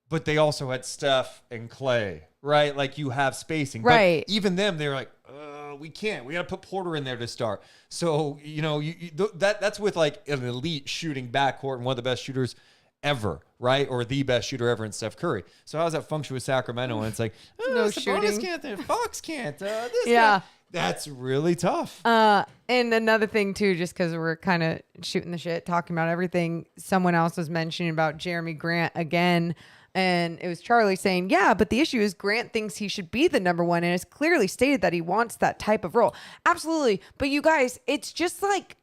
but they also had Steph and Clay, right? Like, you have spacing. Right. But even them, they're like, we can't. We got to put Porter in there to start. So, that's with like an elite shooting backcourt and one of the best shooters ever, right? Or the best shooter ever in Steph Curry. So how does that function with Sacramento? And it's like, no Sabonis shooting. Can't, Fox can't. Guy. That's really tough. And another thing too, just because we're kind of shooting the shit, talking about everything, someone else was mentioning about Jerami Grant again. And it was Charlie saying, yeah, but the issue is Grant thinks he should be the number one. And it's clearly stated that he wants that type of role. Absolutely. But you guys, it's just like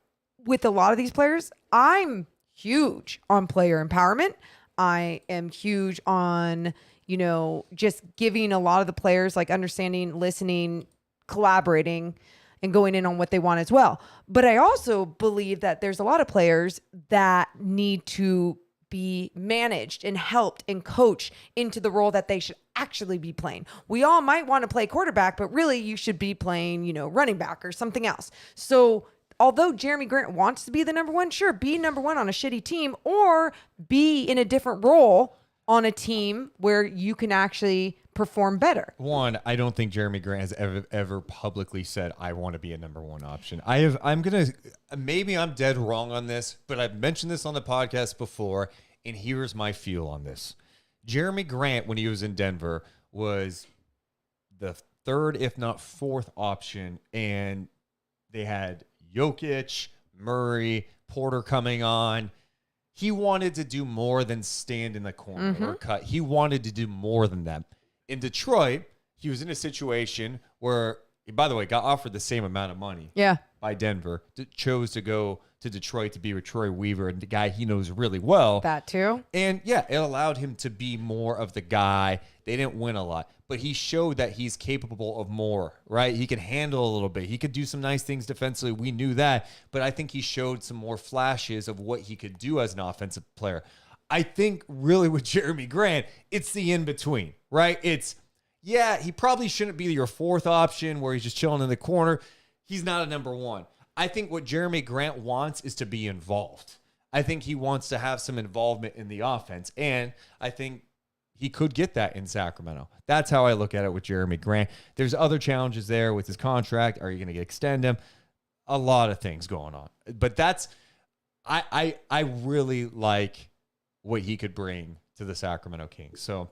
with a lot of these players, I'm huge on player empowerment. I am huge on, just giving a lot of the players like understanding, listening, collaborating, and going in on what they want as well. But I also believe that there's a lot of players that need to be managed and helped and coached into the role that they should actually be playing. We all might want to play quarterback, but really you should be playing, running back or something else. So although Jerami Grant wants to be the number one, sure, be number one on a shitty team or be in a different role on a team where you can actually perform better. One, I don't think Jerami Grant has ever publicly said, I want to be a number one option. Maybe I'm dead wrong on this, but I've mentioned this on the podcast before, and here's my feel on this. Jerami Grant, when he was in Denver, was the third, if not fourth option, and they had Jokic, Murray, Porter coming on. He wanted to do more than stand in the corner or cut. He wanted to do more than that. In Detroit, he was in a situation where, by the way, got offered the same amount of money by Denver, chose to go to Detroit to be with Troy Weaver, and the guy he knows really well. That too. And it allowed him to be more of the guy. They didn't win a lot, but he showed that he's capable of more, right? He can handle a little bit. He could do some nice things defensively. We knew that, but I think he showed some more flashes of what he could do as an offensive player. I think really with Jerami Grant, it's the in-between, right? He probably shouldn't be your fourth option where he's just chilling in the corner. He's not a number one. I think what Jerami Grant wants is to be involved. I think he wants to have some involvement in the offense, and I think he could get that in Sacramento. That's how I look at it with Jerami Grant. There's other challenges there with his contract. Are you going to extend him? A lot of things going on. But I really like what he could bring to the Sacramento Kings. So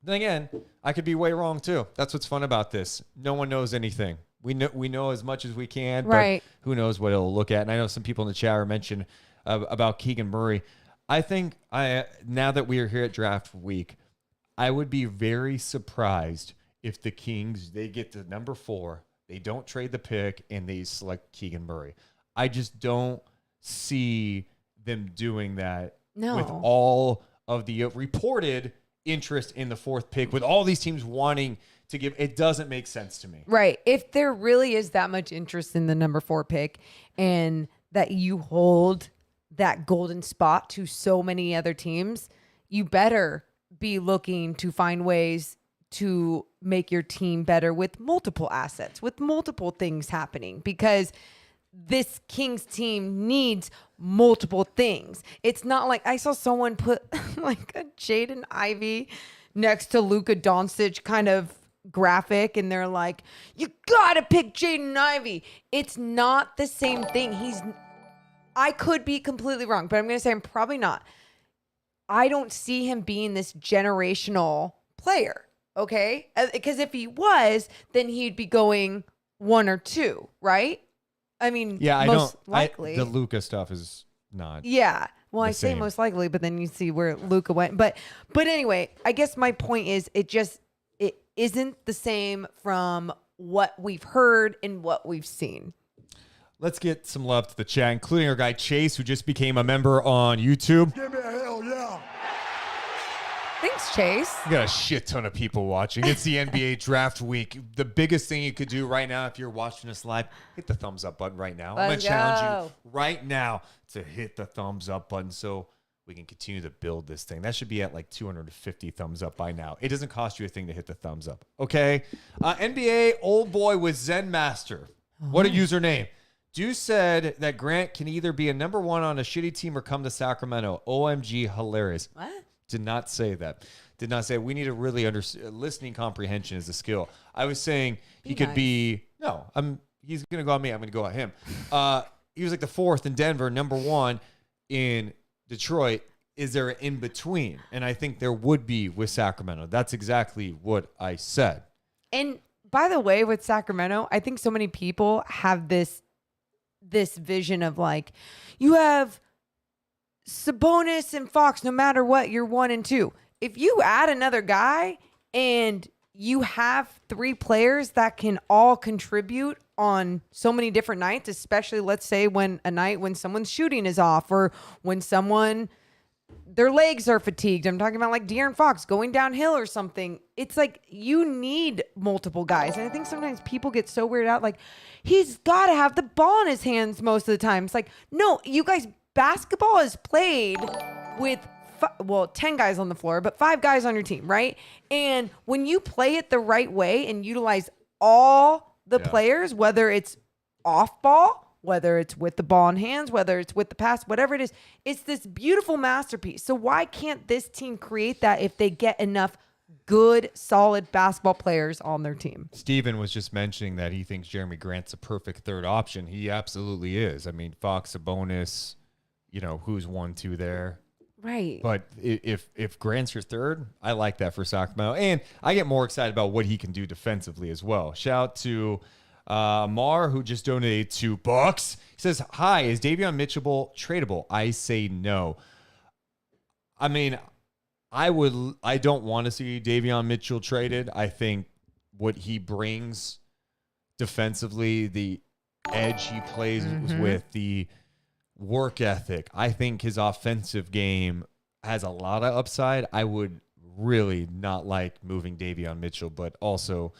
then again, I could be way wrong too. That's what's fun about this. No one knows anything. We know as much as we can, but who knows what it'll look at. And I know some people in the chat are mentioning about Keegan Murray. I think now that we are here at draft week, I would be very surprised if the Kings, they get to number 4, they don't trade the pick, and they select Keegan Murray. I just don't see them doing that with all of the reported interest in the 4th pick, with all these teams wanting to give. It doesn't make sense to me. Right. If there really is that much interest in the number 4 pick and that you hold that golden spot to so many other teams, you better be looking to find ways to make your team better with multiple assets, with multiple things happening, because this Kings team needs multiple things. It's not like I saw someone put like a Jaden Ivey next to Luka Doncic kind of graphic, and they're like, you gotta pick Jaden Ivey. It's not the same thing. I could be completely wrong, but I'm gonna say I'm probably not. I don't see him being this generational player, okay? Because if he was, then he'd be going 1 or 2, right? I mean, Yeah, most likely. the Luka stuff is not. Yeah. Well, I say same. most likely, but then you see where Luka went. But anyway, I guess my point is it isn't the same from what we've heard and what we've seen. Let's get some love to the chat, including our guy Chase, who just became a member on YouTube. Give me a hell yeah. Thanks, Chase. We got a shit ton of people watching. It's the NBA draft week. The biggest thing you could do right now, if you're watching us live, hit the thumbs up button right now. I'm going Let's to challenge go. you right now to hit the thumbs up button so we can continue to build this thing. That should be at like 250 thumbs up by now. It doesn't cost you a thing to hit the thumbs up. Okay. NBA old boy with Zen Master. What a username. Deuce said that Grant can either be a number 1 on a shitty team or come to Sacramento. OMG, hilarious. What? Did not say that. Did not say we need to really understand. Listening comprehension is a skill. I was saying he could be. No, he's gonna go on me. I'm gonna go on him. He was like the 4th in Denver, number 1 in Detroit. Is there an in between? And I think there would be with Sacramento. That's exactly what I said. And by the way, with Sacramento, I think so many people have this vision of like, you have Sabonis and Fox, no matter what, you're 1 and 2. If you add another guy and you have 3 players that can all contribute on so many different nights, especially let's say when someone's shooting is off or when their legs are fatigued. I'm talking about like De'Aaron Fox going downhill or something. It's like you need multiple guys. And I think sometimes people get so weirded out, like he's got to have the ball in his hands most of the time. It's like, no, you guys, basketball is played with 10 guys on the floor, but 5 guys on your team, right? And when you play it the right way and utilize all the players, whether it's off ball, whether it's with the ball in hands, whether it's with the pass, whatever it is, it's this beautiful masterpiece. So why can't this team create that if they get enough good, solid basketball players on their team? Steven was just mentioning that he thinks Jerami Grant's a perfect 3rd option. He absolutely is. I mean, Fox, Sabonis, who's 1, 2 there. Right. But if Grant's your 3rd, I like that for Sacramento. And I get more excited about what he can do defensively as well. Shout out to Mar, who just donated $2. He says, hi, is Davion Mitchell tradable? I say no. I mean, I don't want to see Davion Mitchell traded. I think what he brings defensively, the edge he plays with, the work ethic, I think his offensive game has a lot of upside. I would really not like moving Davion Mitchell, but also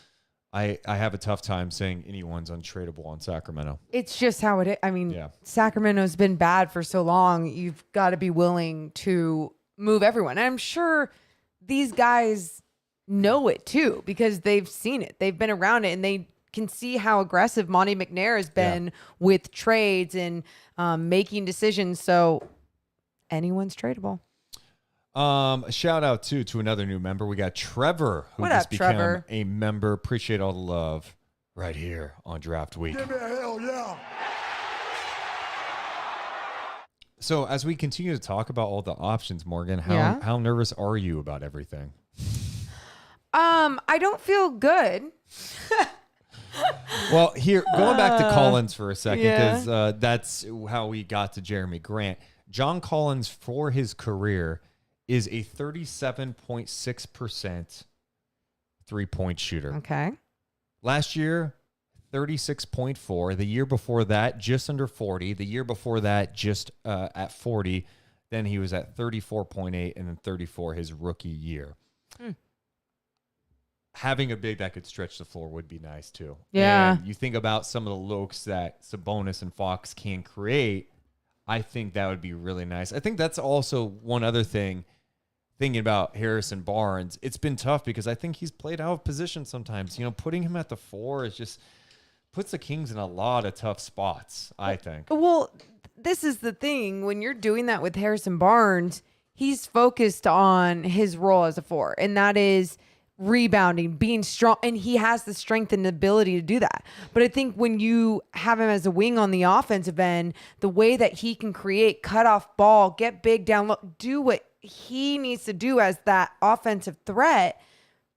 I have a tough time saying anyone's untradeable on Sacramento. It's just how it is. I mean, Sacramento's been bad for so long. You've got to be willing to move everyone. And I'm sure these guys know it too because they've seen it. They've been around it and they can see how aggressive Monty McNair has been with trades and making decisions. So anyone's tradable. A shout out to another new member. We got Trevor, who just became a member. Appreciate all the love right here on Draft Week. Give me a hell yeah. So as we continue to talk about all the options, Morgan, how nervous are you about everything? I don't feel good. Well, here, going back to Collins for a second, because that's how we got to Jerami Grant. John Collins, for his career, is a 37.6% three-point shooter. Okay. Last year, 36.4. The year before that, just under 40. The year before that, just at 40. Then he was at 34.8 and then 34 his rookie year. having a big that could stretch the floor would be nice too. Yeah. And you think about some of the looks that Sabonis and Fox can create. I think that would be really nice. I think that's also one other thing, thinking about Harrison Barnes. It's been tough because I think he's played out of position sometimes. You know, putting him at the 4 is just puts the Kings in a lot of tough spots, I think. Well, this is the thing. When you're doing that with Harrison Barnes, he's focused on his role as a 4, and that is rebounding, being strong, and he has the strength and ability to do that. But I think when you have him as a wing on the offensive end, the way that he can create, cut off ball, get big down low, do what he needs to do as that offensive threat,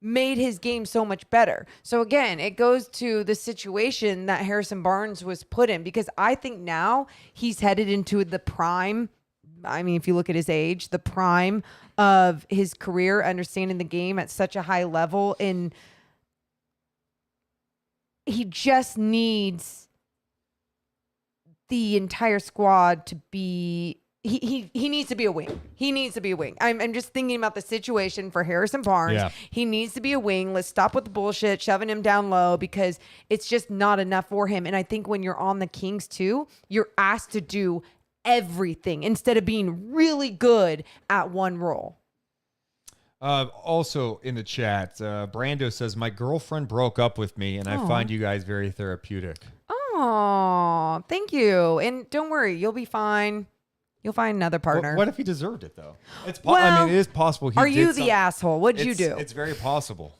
made his game so much better. So again, it goes to the situation that Harrison Barnes was put in, because I think now he's headed into the prime. I mean, if you look at his age, the prime of his career, understanding the game at such a high level, and he just needs the entire squad to be. He needs to be a wing. He needs to be a wing. I'm just thinking about the situation for Harrison Barnes. Yeah. He needs to be a wing. Let's stop with the bullshit, shoving him down low, because it's just not enough for him. And I think when you're on the Kings too, you're asked to do everything instead of being really good at one role. Also in the chat, Brando says, my girlfriend broke up with me and I find you guys very therapeutic. Oh, thank you. And don't worry, you'll be fine. You'll find another partner. What if he deserved it though? It's Well, I mean, it is possible. Are you the asshole? What'd you do? It's very possible.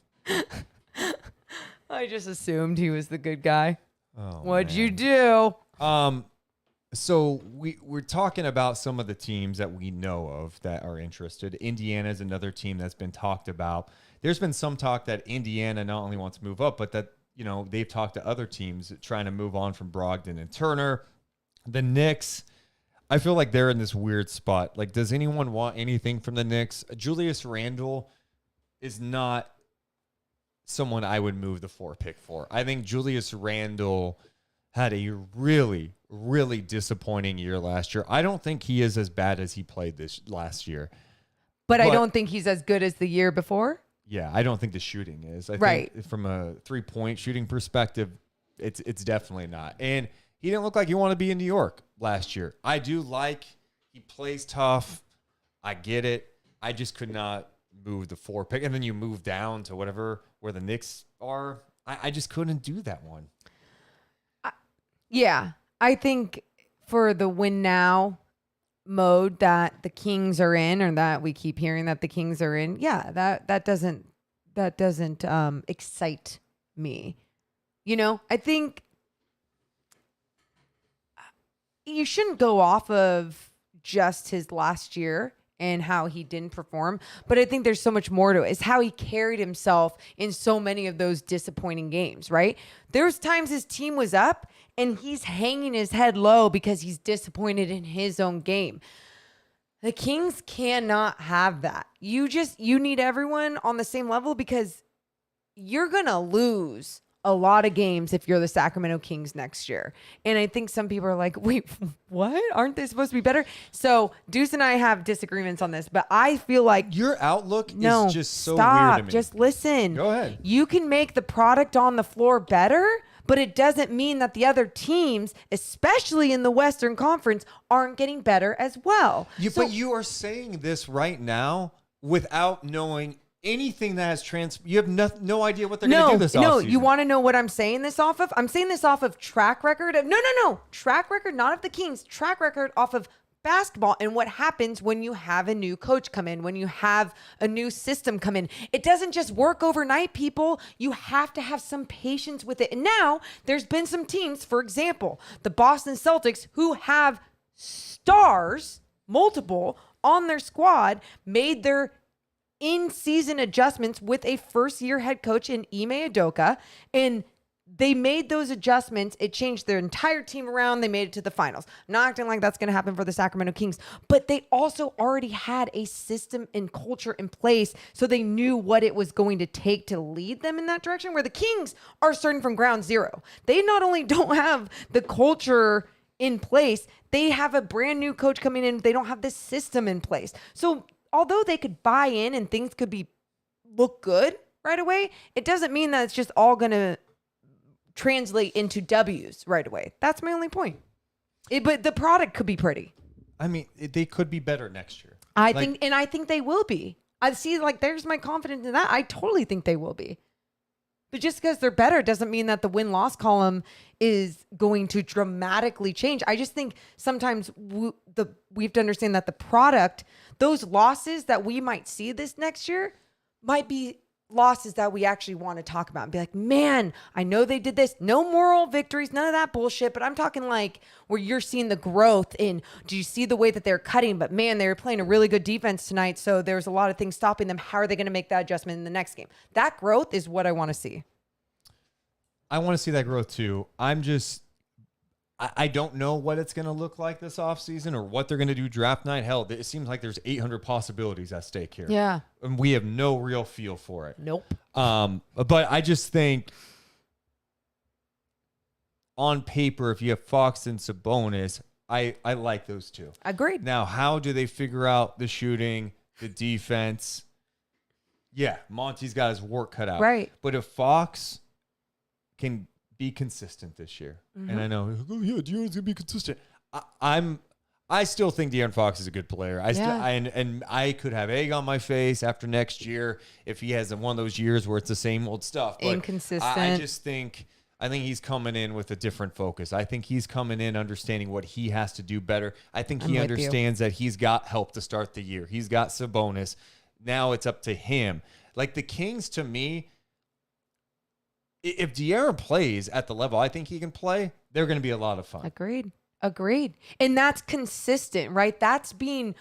I just assumed he was the good guy. Oh, What'd man. you do? So we're talking about some of the teams that we know of that are interested. Indiana is another team that's been talked about. There's been some talk that Indiana not only wants to move up, but that, you know, they've talked to other teams trying to move on from Brogdon and Turner. The Knicks, I feel like they're in this weird spot. Like, does anyone want anything from the Knicks? Julius Randle is not someone I would move the 4 pick for. I think Julius Randle had a really, really disappointing year last year. I don't think he is as bad as he played this last year. But I don't think he's as good as the year before. Yeah, I don't think the shooting is. I Right. think from a 3-point shooting perspective, it's definitely not. And he didn't look like he wanted to be in New York last year. I do like he plays tough. I get it. I just could not move the 4 pick. And then you move down to whatever where the Knicks are. I just couldn't do that one. Yeah, I think for the win now mode that the Kings are in, or that we keep hearing that the Kings are in, yeah, that doesn't excite me. You know, I think you shouldn't go off of just his last year and how he didn't perform, but I think there's so much more to it. It's how he carried himself in so many of those disappointing games, right? There's times his team was up and he's hanging his head low because he's disappointed in his own game. The Kings cannot have that. You need everyone on the same level, because you're going to lose a lot of games if you're the Sacramento Kings next year. And I think some people are like, wait, what? Aren't they supposed to be better? So Deuce and I have disagreements on this, but I feel like Your outlook is just so stop. weird to me. Just listen. Go ahead. You can make the product on the floor better, but it doesn't mean that the other teams, especially in the Western Conference, aren't getting better as well. But you are saying this right now without knowing anything that has you have no idea what they're going to do this offseason. No, you want to know what I'm saying this off of? I'm saying this off of track record. No. Track record, not of the Kings. Track record off of basketball and what happens when you have a new coach come in, when you have a new system come in. It doesn't just work overnight, people. You have to have some patience with it. And now there's been some teams, for example, the Boston Celtics, who have stars, multiple, on their squad, made their in-season adjustments with a first-year head coach in Ime Udoka, and they made those adjustments. It changed their entire team around. They made it to the finals. I'm not acting like that's going to happen for the Sacramento Kings, but they also already had a system and culture in place, so they knew what it was going to take to lead them in that direction, where the Kings are starting from ground zero. They not only don't have the culture in place, they have a brand new coach coming in. They don't have this system in place. So although they could buy in and things could look good right away, it doesn't mean that it's just all going to translate into W's right away. That's my only point. But the product could be pretty. I mean, they could be better next year. I think they will be. I see, like, there's my confidence in that. I totally think they will be. But just because they're better doesn't mean that the win-loss column is going to dramatically change. I just think sometimes we have to understand that the product, those losses that we might see this next year might be losses that we actually want to talk about and be like, man, I know they did this. No moral victories, none of that bullshit. But I'm talking like where you're seeing the growth in, do you see the way that they're cutting? But man, they were playing a really good defense tonight. So there's a lot of things stopping them. How are they going to make that adjustment in the next game? That growth is what I want to see. I want to see that growth too. I don't know what it's going to look like this offseason or what they're going to do draft night. Hell, it seems like there's 800 possibilities at stake here. Yeah. And we have no real feel for it. Nope. But I just think on paper, if you have Fox and Sabonis, I like those two. Agreed. Now, how do they figure out the shooting, the defense? Yeah, Monty's got his work cut out. Right. But if Fox can be consistent this year, and I know, oh yeah, De'Aaron's gonna be consistent. I still think De'Aaron Fox is a good player. And I could have egg on my face after next year if he has one of those years where it's the same old stuff. But inconsistent. I think he's coming in with a different focus. I think he's coming in understanding what he has to do better. I think he understands that he's got help to start the year. He's got Sabonis. Now it's up to him. Like the Kings, to me, if De'Aaron plays at the level I think he can play, they're going to be a lot of fun. Agreed. And that's consistent, right? That's being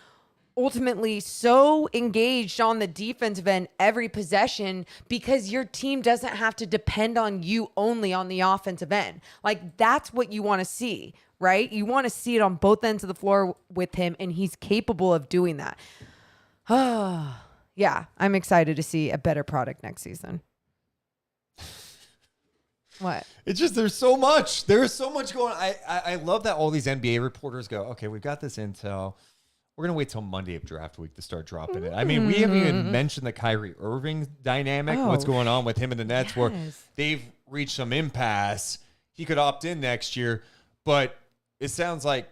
ultimately so engaged on the defensive end every possession because your team doesn't have to depend on you only on the offensive end. Like that's what you want to see, right? You want to see it on both ends of the floor with him, and he's capable of doing that. Yeah, I'm excited to see a better product next season. What? It's just there's so much going on. I love that all these NBA reporters go, okay, we've got this intel. We're gonna wait till Monday of draft week to start dropping it. I mean, we haven't even mentioned the Kyrie Irving dynamic. What's going on with him and the Nets, where they've reached some impasse. He could opt in next year, but it sounds like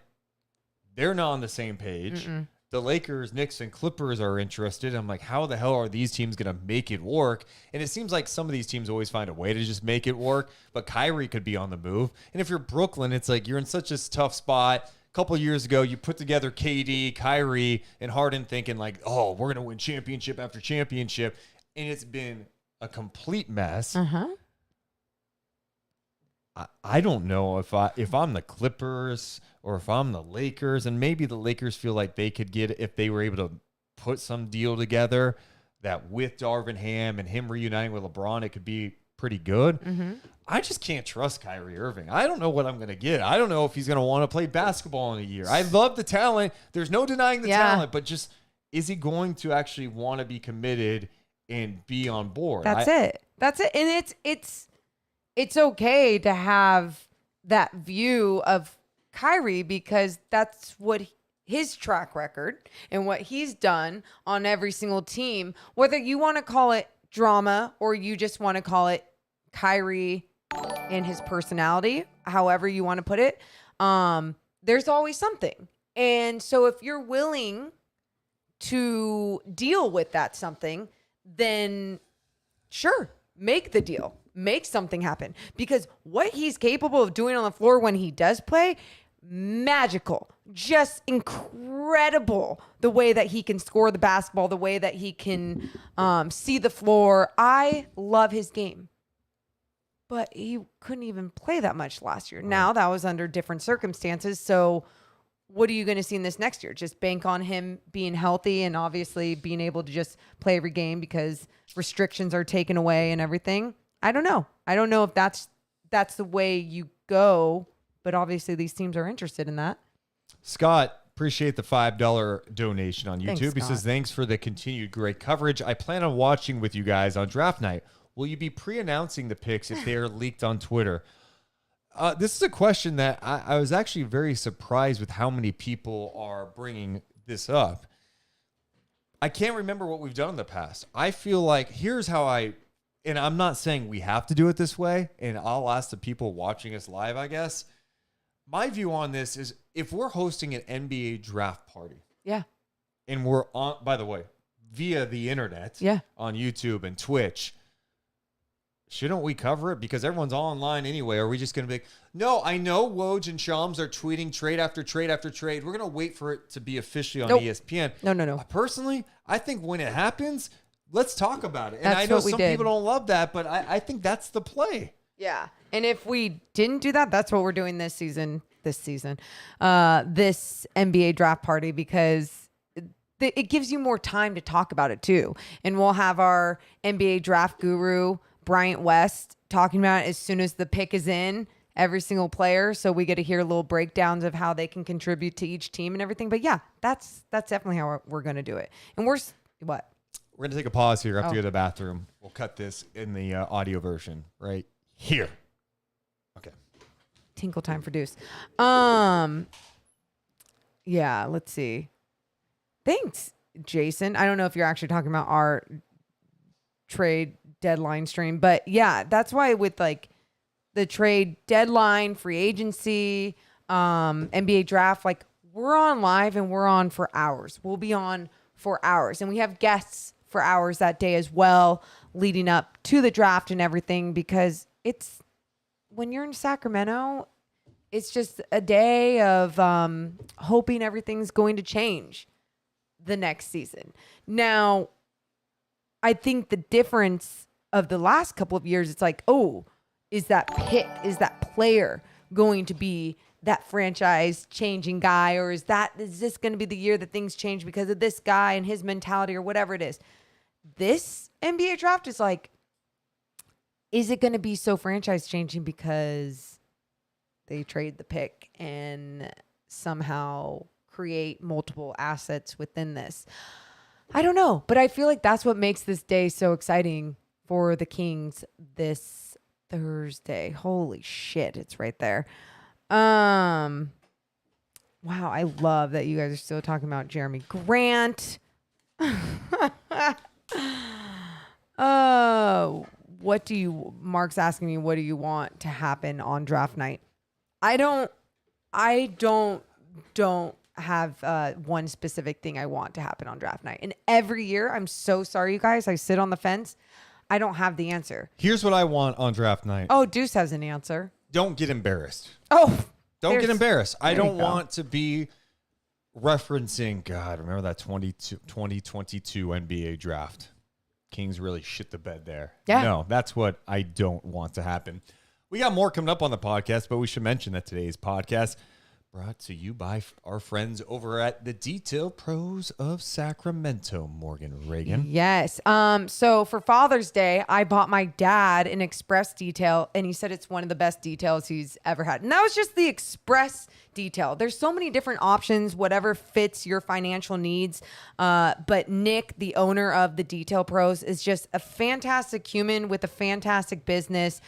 they're not on the same page. The Lakers, Knicks, and Clippers are interested. I'm like, how the hell are these teams going to make it work? And it seems like some of these teams always find a way to just make it work, but Kyrie could be on the move. And if you're Brooklyn, it's like you're in such a tough spot. A couple of years ago, you put together KD, Kyrie, and Harden thinking like, oh, we're going to win championship after championship. And it's been a complete mess. I don't know if I'm the Clippers or if I'm the Lakers, and maybe the Lakers feel like they could get, if they were able to put some deal together that with Darvin Ham and him reuniting with LeBron, it could be pretty good. I just can't trust Kyrie Irving. I don't know what I'm going to get. I don't know if he's going to want to play basketball in a year. I love the talent. There's no denying the talent, but just, is he going to actually want to be committed and be on board? That's it. And it's okay to have that view of Kyrie because that's what his track record and what he's done on every single team, whether you want to call it drama or you just want to call it Kyrie and his personality, however you want to put it, there's always something. And so if you're willing to deal with that something, then sure, make the deal. Make something happen, because what he's capable of doing on the floor when he does play, magical, just incredible. The way that he can score the basketball, the way that he can see the floor. I love his game, but he couldn't even play that much last year. Now that was under different circumstances. So what are you going to see in this next year? Just bank on him being healthy and obviously being able to just play every game because restrictions are taken away and everything. I don't know. I don't know if that's the way you go, but obviously these teams are interested in that. Scott, appreciate the $5 donation on YouTube. Thanks, He says, thanks for the continued great coverage. I plan on watching with you guys on draft night. Will you be pre-announcing the picks if they are leaked on Twitter? This is a question that I was actually very surprised with how many people are bringing this up. I can't remember what we've done in the past. I feel like here's how I and I'm not saying we have to do it this way, and I'll ask the people watching us live, I guess. My view on this is if we're hosting an NBA draft party. Yeah. And we're on, by the way, via the internet. Yeah. On YouTube and Twitch. Shouldn't we cover it? Because everyone's online anyway. Are we just going to be like, no, I know Woj and Shams are tweeting trade after trade after trade. We're going to wait for it to be officially on ESPN. No. Personally, I think when it happens, let's talk about it. And That's I know what we some did. people don't love that, but I think that's the play. Yeah. And if we didn't do that, that's what we're doing this season, this NBA draft party, because it gives you more time to talk about it too. And we'll have our NBA draft guru, Bryant West, talking about it as soon as the pick is in, every single player. So we get to hear little breakdowns of how they can contribute to each team and everything. But yeah, that's definitely how we're going to do it. And what? We're going to take a pause here. I have to go to the bathroom. We'll cut this in the audio version right here. Okay. Tinkle time for Deuce. Yeah, let's see. Thanks, Jason. I don't know if you're actually talking about our trade deadline stream, but yeah, that's why with like the trade deadline, free agency, NBA draft, like we're on live and we're on for hours. We'll be on for hours, and we have guests for hours that day as well, leading up to the draft and everything, because it's when you're in Sacramento, it's just a day of hoping everything's going to change the next season. Now, I think the difference of the last couple of years, it's like, oh, is that pick, is that player going to be that franchise changing guy? Or is this going to be the year that things change because of this guy and his mentality or whatever it is? This NBA draft is like, is it going to be so franchise changing because they trade the pick and somehow create multiple assets within this? I don't know, but I feel like that's what makes this day so exciting for the Kings this Thursday. Holy shit, it's right there. Wow, I love that you guys are still talking about Jerami Grant. Mark's asking me, what do you want to happen on draft night? I don't have one specific thing I want to happen on draft night. And every year, I'm so sorry, you guys, I sit on the fence. I don't have the answer. Here's what I want on draft night. Oh, Deuce has an answer. Don't get embarrassed. Oh, don't get embarrassed. I don't go. want to be referencing, God, remember that 2022 NBA draft? Kings really shit the bed there. Yeah. No, that's what I don't want to happen. We got more coming up on the podcast, but we should mention that today's podcast brought to you by our friends over at the Detail Pros of Sacramento, Morgan Reagan. Yes. So for Father's Day, I bought my dad an express detail, and he said it's one of the best details he's ever had. And that was just the express detail. There's so many different options, whatever fits your financial needs. But Nick, the owner of the Detail Pros, is just a fantastic human with a fantastic business.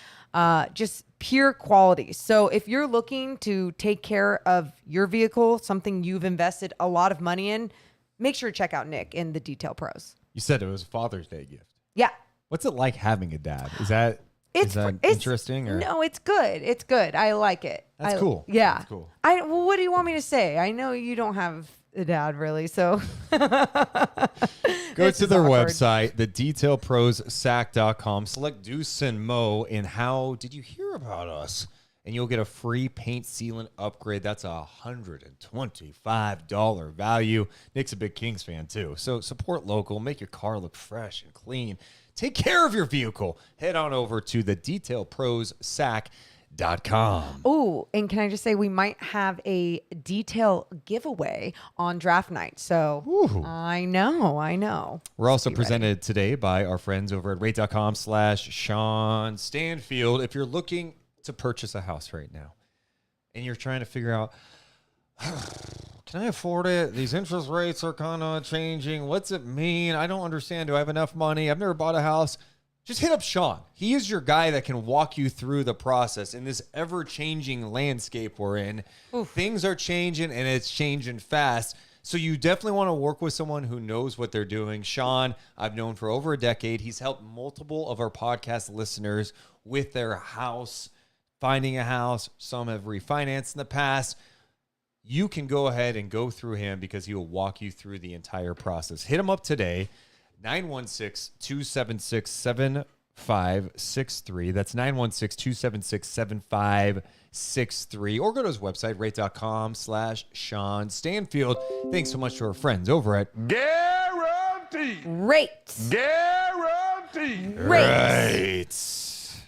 Just pure quality. So if you're looking to take care of your vehicle, something you've invested a lot of money in, make sure to check out Nick in the Detail Pros. You said it was a Father's Day gift. Yeah. What's it like having a dad? Is that interesting? Or? No, it's good. It's good. I like it. That's cool. Yeah. That's cool. Well, what do you want me to say? I know you don't have a dad really, so go to their website, thedetailprossac.com, select Deuce and Mo in How Did You Hear About Us? And you'll get a free paint sealant upgrade. That's a $125 value. Nick's a big Kings fan too. So support local, make your car look fresh and clean. Take care of your vehicle. Head on over to thedetailprossac.com. Oh, and can I just say we might have a detail giveaway on draft night. So I know. We're also presented today by our friends over at rate.com/Sean Stanfield. If you're looking to purchase a house right now and you're trying to figure out, can I afford it? These interest rates are kind of changing. What's it mean? I don't understand. Do I have enough money? I've never bought a house. Just hit up Sean. He is your guy that can walk you through the process in this ever-changing landscape we're in. Things are changing, and it's changing fast. So you definitely want to work with someone who knows what they're doing. Sean, I've known for over a decade. He's helped multiple of our podcast listeners with their house, finding a house. Some have refinanced in the past. You can go ahead and go through him because he will walk you through the entire process. Hit him up today, 916-276-7563. That's 916-276-7563. Or go to his website, rate.com/Sean Stanfield. Thanks so much to our friends over at Guaranteed. Rates. Guaranteed. Rates.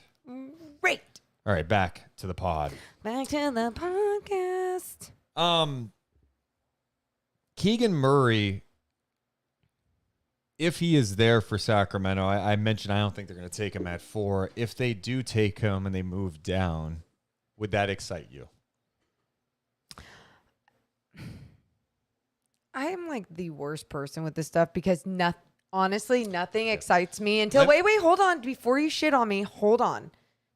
Rate. All right, back to the pod. Back to the podcast. Keegan Murray, if he is there for Sacramento, I mentioned I don't think they're going to take him at 4. If they do take him and they move down, would that excite you? I am like the worst person with this stuff because honestly, nothing excites me until wait, hold on. Before you shit on me, hold on.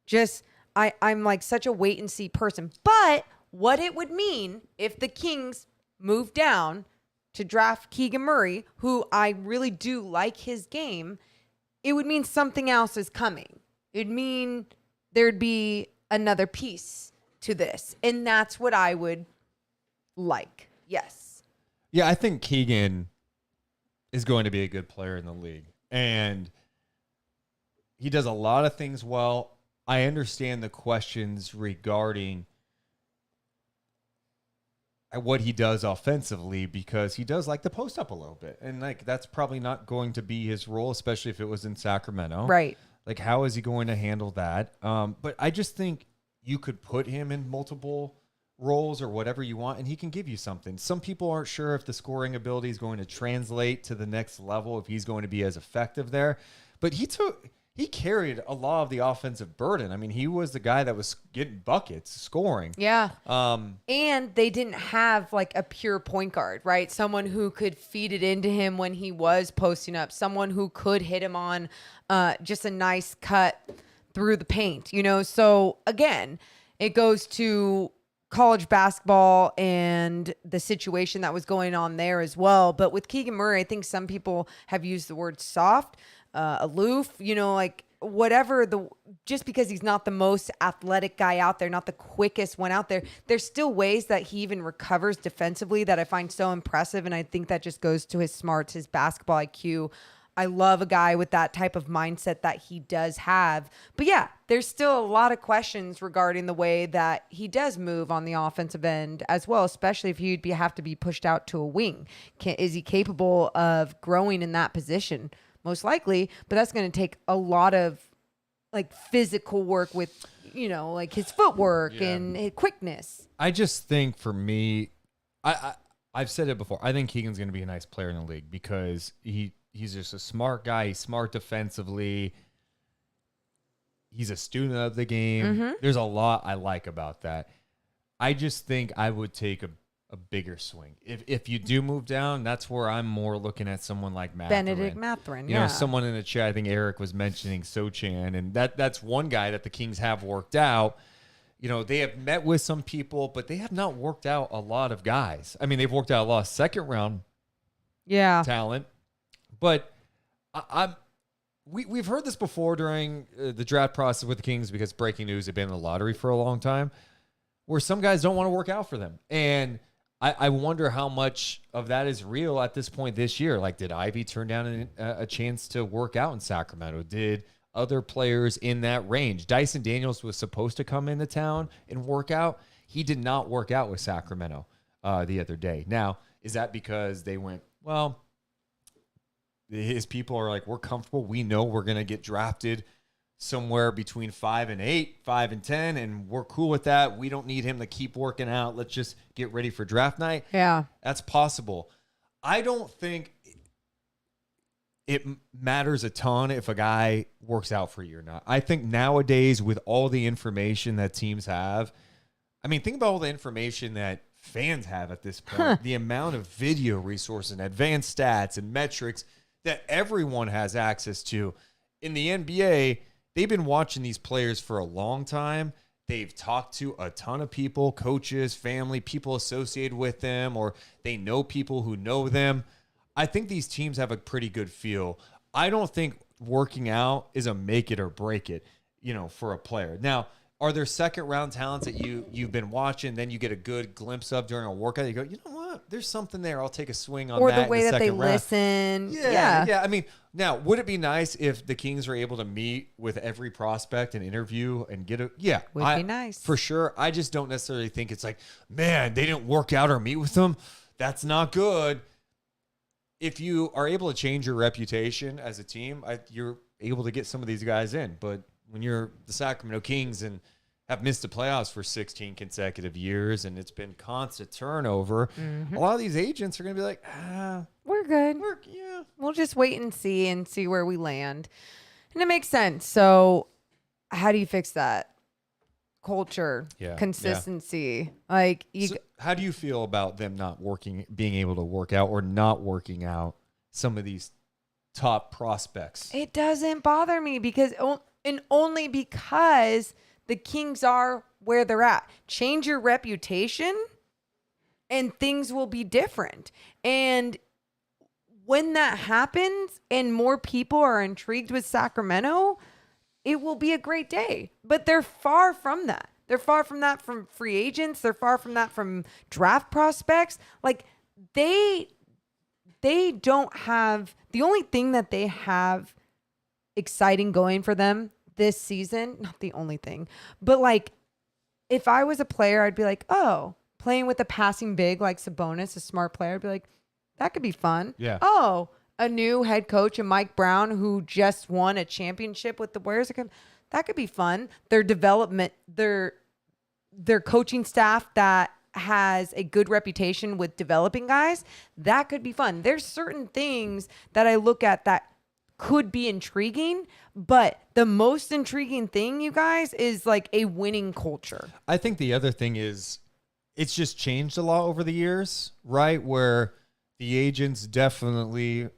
Just I'm like such a wait and see person. But what it would mean if the Kings move down to draft Keegan Murray, who I really do like his game, it would mean something else is coming. It'd mean there'd be another piece to this. And that's what I would like. Yes. Yeah, I think Keegan is going to be a good player in the league. And he does a lot of things well. I understand the questions regarding what he does offensively because he does like to post up a little bit. And like that's probably not going to be his role, especially if it was in Sacramento. Right. Like how is he going to handle that? But I just think you could put him in multiple roles or whatever you want and he can give you something. Some people aren't sure if the scoring ability is going to translate to the next level, if he's going to be as effective there. But he carried a lot of the offensive burden. I mean, he was the guy that was getting buckets, scoring. Yeah. And they didn't have like a pure point guard, right? Someone who could feed it into him when he was posting up, someone who could hit him on just a nice cut through the paint, you know? So again, it goes to college basketball and the situation that was going on there as well. But with Keegan Murray, I think some people have used the word soft, aloof, you know, like whatever just because he's not the most athletic guy out there, not the quickest one out there, there's still ways that he even recovers defensively that I find so impressive. And I think that just goes to his smarts, his basketball IQ. I love a guy with that type of mindset that he does have. But yeah, there's still a lot of questions regarding the way that he does move on the offensive end as well, especially if he'd have to be pushed out to a wing. Is he capable of growing in that position? Most likely, but that's going to take a lot of like physical work with, you know, like his footwork and his quickness. I just think for me, I've said it before. I think Keegan's going to be a nice player in the league because he's just a smart guy. He's smart defensively. He's a student of the game. Mm-hmm. There's a lot I like about that. I just think I would take a bigger swing. If you do move down, that's where I'm more looking at someone like Mathurin. Benedict Mathurin, You know, someone in the chat, I think Eric was mentioning Sochan, and that's one guy that the Kings have worked out. You know, they have met with some people, but they have not worked out a lot of guys. I mean, they've worked out a lot of second-round talent, but we've heard this before during the draft process with the Kings because breaking news had been in the lottery for a long time, where some guys don't want to work out for them. And I wonder how much of that is real at this point this year. Like, did Ivey turn down a chance to work out in Sacramento? Did other players in that range? Dyson Daniels was supposed to come into town and work out. He did not work out with Sacramento the other day. Now, is that because they went, well, his people are like, we're comfortable. We know we're going to get drafted somewhere between 5 and 8, 5 and 10, and we're cool with that. We don't need him to keep working out. Let's just get ready for draft night. Yeah. That's possible. I don't think it matters a ton if a guy works out for you or not. I think nowadays with all the information that teams have, I mean, think about all the information that fans have at this point, the amount of video resources and advanced stats and metrics that everyone has access to. In the NBA, they've been watching these players for a long time. they've talked to a ton of people, coaches, family, people associated with them, or they know people who know them. I think these teams have a pretty good feel. I don't think working out is a make it or break it, for a player. Now, are there second round talents that you've been watching, then you get a good glimpse of during a workout? You go, you know what? There's something there. I'll take a swing on Or that. the way that they listen. Yeah. I mean, now, would it be nice if the Kings were able to meet with every prospect and interview and get a Would be nice. For sure. I just don't necessarily think it's like, man, they didn't work out or meet with them. That's not good. If you are able to change your reputation as a team, you're able to get some of these guys in. But when you're the Sacramento Kings and have missed the playoffs for 16 consecutive years and it's been constant turnover, a lot of these agents are going to be like, we're good. We'll just wait and see where we land. And it makes sense. So how do you fix that? Culture, consistency. Like, so how do you feel about them being able to work out or not working out some of these top prospects? It doesn't bother me only because the Kings are where they're at. Change your reputation and things will be different. And when that happens and more people are intrigued with Sacramento, it will be a great day. But they're far from that. They're far from that from free agents. They're far from that from draft prospects. Like, they don't have, the only thing that they have exciting going for them this season, not the only thing, but like, if I was a player, I'd be like, oh, playing with a passing big like Sabonis, a smart player, I'd be like, that could be fun. Yeah. Oh, a new head coach, and Mike Brown, who just won a championship with the Warriors, that could be fun. Their development, their coaching staff that has a good reputation with developing guys, that could be fun. There's certain things that I look at that could be intriguing, but the most intriguing thing, you guys, is like a winning culture. I think the other thing is it's just changed a lot over the years, right? Where the agents definitely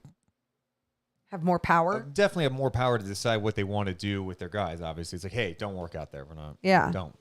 have more power. Definitely have more power to decide what they want to do with their guys. Obviously, it's like, hey, don't work out there. We're not. Yeah. Don't.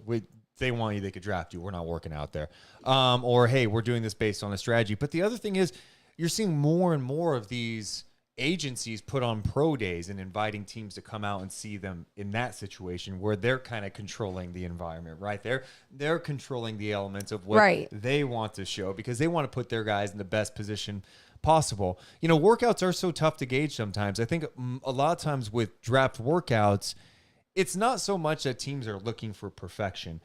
They want you, they could draft you. We're not working out there. Or hey, we're doing this based on a strategy. But the other thing is, you're seeing more and more of these agencies put on pro days and inviting teams to come out and see them in that situation where they're kind of controlling the environment, right? They're controlling the elements of what they want to show because they want to put their guys in the best position possible. Workouts are so tough to gauge sometimes. I think a lot of times with draft workouts, it's not so much that teams are looking for perfection.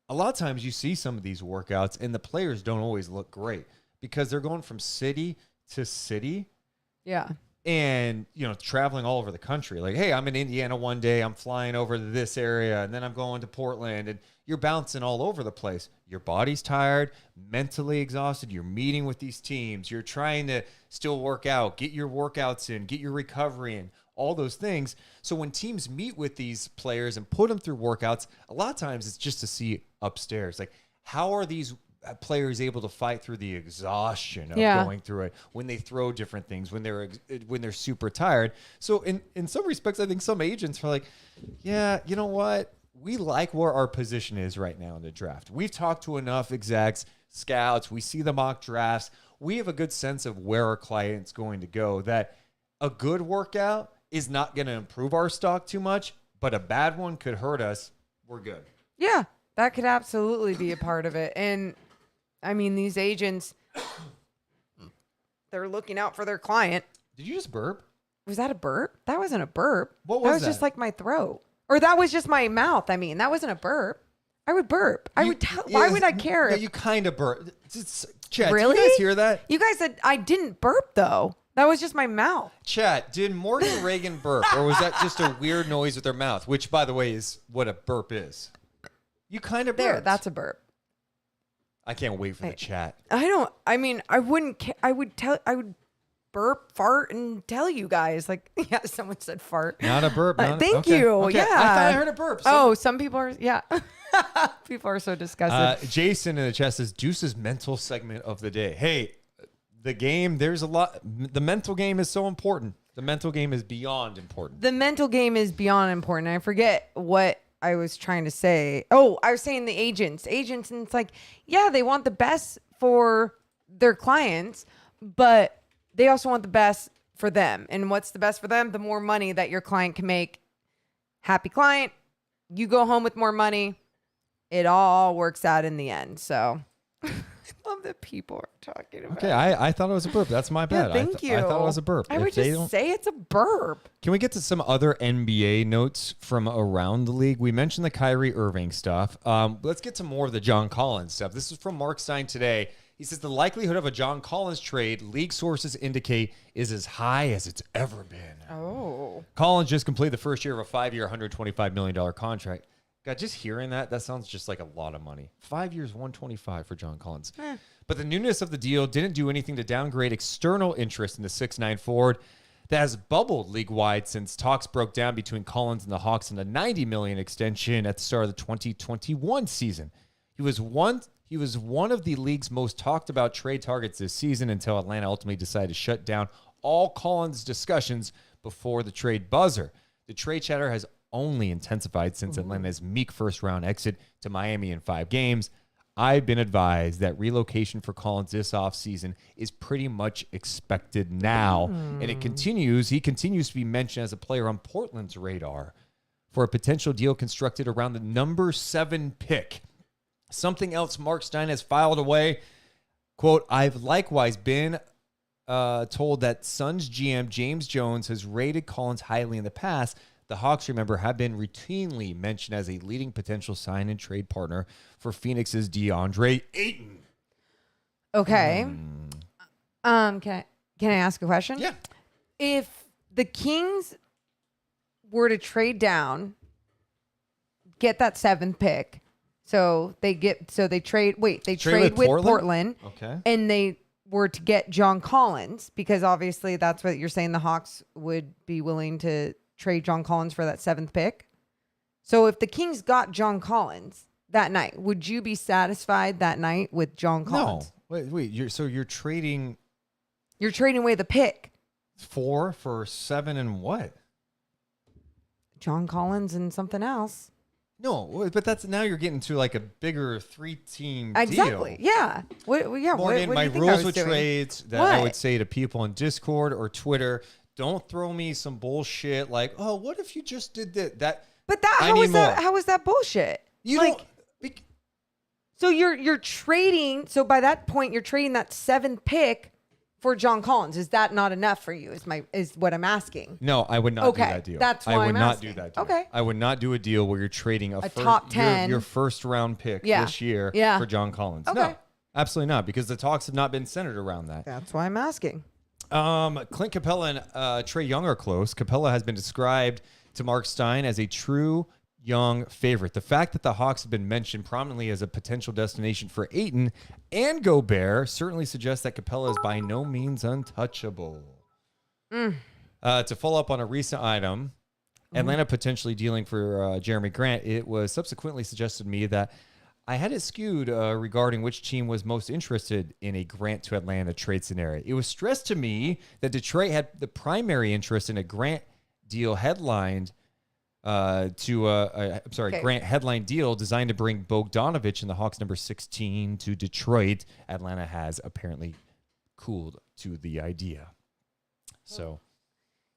A lot of times you see some of these workouts and the players don't always look great because they're going from city to city. Yeah. And, traveling all over the country. Like, hey, I'm in Indiana one day. I'm flying over to this area. And then I'm going to Portland. And you're bouncing all over the place. Your body's tired, mentally exhausted. You're meeting with these teams. You're trying to still work out, get your workouts in, get your recovery in, all those things. So when teams meet with these players and put them through workouts, a lot of times it's just to see upstairs. Like, how are these players able to fight through the exhaustion of going through it when they throw different things, when they're super tired. So in some respects, I think some agents are like, yeah, you know what? We like where our position is right now in the draft. We've talked to enough execs, scouts. We see the mock drafts. We have a good sense of where our client's going to go, that a good workout is not going to improve our stock too much, but a bad one could hurt us. We're good. Yeah, that could absolutely be a part of it. And I mean, these agents, they're looking out for their client. Did you just burp? Was that a burp? That wasn't a burp. What was that? That was just like my throat. Or that was just my mouth. I mean, that wasn't a burp. I would burp. Why would I care? Yeah, you kind of burp. Chet, really? Did you guys hear that? You guys said I didn't burp, though. That was just my mouth. Chet, did Morgan Reagan burp? Or was that just a weird noise with their mouth? Which, by the way, is what a burp is. You kind of burped. There, that's a burp. I can't wait for the chat. I wouldn't. I would burp, fart, and tell you guys. Like, yeah, someone said fart. Not a burp. Thank you. Okay. Yeah. I thought I heard a burp. Some people are. Yeah. People are so disgusted. Jason in the chat says, Juice's mental segment of the day. Hey, the game, there's a lot. The mental game is so important. The mental game is beyond important. The mental game is beyond important. I forget what I was trying to say. Oh, I was saying the agents, and it's like, yeah, they want the best for their clients, but they also want the best for them. And what's the best for them? The more money that your client can make. Happy client, you go home with more money. It all works out in the end. So I love that people are talking about. Okay, I thought it was a burp. That's my bad. Thank you. I thought it was a burp. I If would they just don't- say it's a burp. Can we get to some other NBA notes from around the league? We mentioned the Kyrie Irving stuff. Let's get to more of the John Collins stuff. This is from Mark Stein today. He says the likelihood of a John Collins trade, league sources indicate, is as high as it's ever been. Oh. Collins just completed the first year of a 5-year, $125 million contract. God, just hearing that sounds just like a lot of money. 5 years, 125 for John Collins. But the newness of the deal didn't do anything to downgrade external interest in the 6'9" forward that has bubbled league-wide since talks broke down between Collins and the Hawks in a $90 million extension at the start of the 2021 season. He was one of the league's most talked about trade targets this season until Atlanta ultimately decided to shut down all Collins discussions before the trade buzzer. The trade chatter has only intensified since Atlanta's meek first-round exit to Miami in 5 games. I've been advised that relocation for Collins this offseason is pretty much expected now. And he continues to be mentioned as a player on Portland's radar for a potential deal constructed around the number 7 pick. Something else Mark Stein has filed away. Quote, I've likewise been told that Suns GM James Jones has rated Collins highly in the past. The Hawks, remember, have been routinely mentioned as a leading potential sign and trade partner for Phoenix's DeAndre Ayton. Okay. Can I ask a question? Yeah. If the Kings were to trade down, get that 7th pick, they trade with Portland, Okay. and they were to get John Collins, because obviously that's what you're saying, the Hawks would be willing to trade John Collins for that 7th pick. So if the Kings got John Collins that night, would you be satisfied that night with John Collins? No. Wait. You're trading You're trading away the pick. 4 for 7 and what? John Collins and something else. No, but that's now you're getting to like a bigger 3-team Exactly. deal. Yeah. Morgan, what do my you think I rules was with doing? trades that I What? would say to people in Discord or Twitter, don't throw me some bullshit like, oh, what if you just did that? But how is that bullshit? You like, don't. so you're trading. So by that point, you're trading that 7th pick for John Collins. Is that not enough for you? Is what I'm asking. No, I would not do Okay, that deal. that's why I would I'm not asking. do that deal. Okay. I would not do a deal where you're trading a top 10. your first round pick Yeah. this year Yeah. for John Collins. Okay. No, absolutely not, because the talks have not been centered around that. That's why I'm asking. Clint Capella and Trae Young are close. Capella has been described to Mark Stein as a true young favorite. The fact that the Hawks have been mentioned prominently as a potential destination for Ayton and Gobert certainly suggests that Capella is by no means untouchable. To follow up on a recent item, Atlanta potentially dealing for Jerami Grant, it was subsequently suggested to me that I had it skewed regarding which team was most interested in a Grant to Atlanta trade scenario. It was stressed to me that Detroit had the primary interest in a Grant deal headlined Grant headline deal designed to bring Bogdanovich and the Hawks number 16 to Detroit. Atlanta has apparently cooled to the idea. So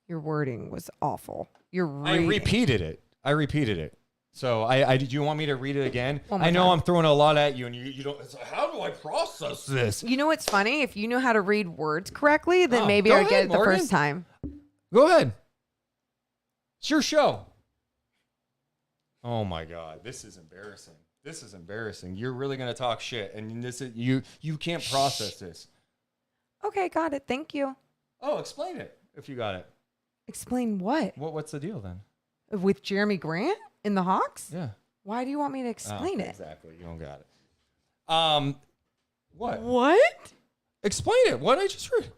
Your wording was awful. I repeated it. So did you want me to read it again? One more I know time. I'm throwing a lot at you, and you don't. It's like, how do I process this? You know what's funny? If you know how to read words correctly, then Oh, maybe go I'd get ahead, it the Morgan. first time. Go ahead. It's your show. Oh my God, this is embarrassing. You're really gonna talk shit, and this is you can't process this. Okay, got it. Thank you. Oh, explain it if you got it. Explain what? What's the deal then? With Jerami Grant in the Hawks? Yeah. Why do you want me to explain it? Exactly. You don't got it. What? What? Explain it. What I just read.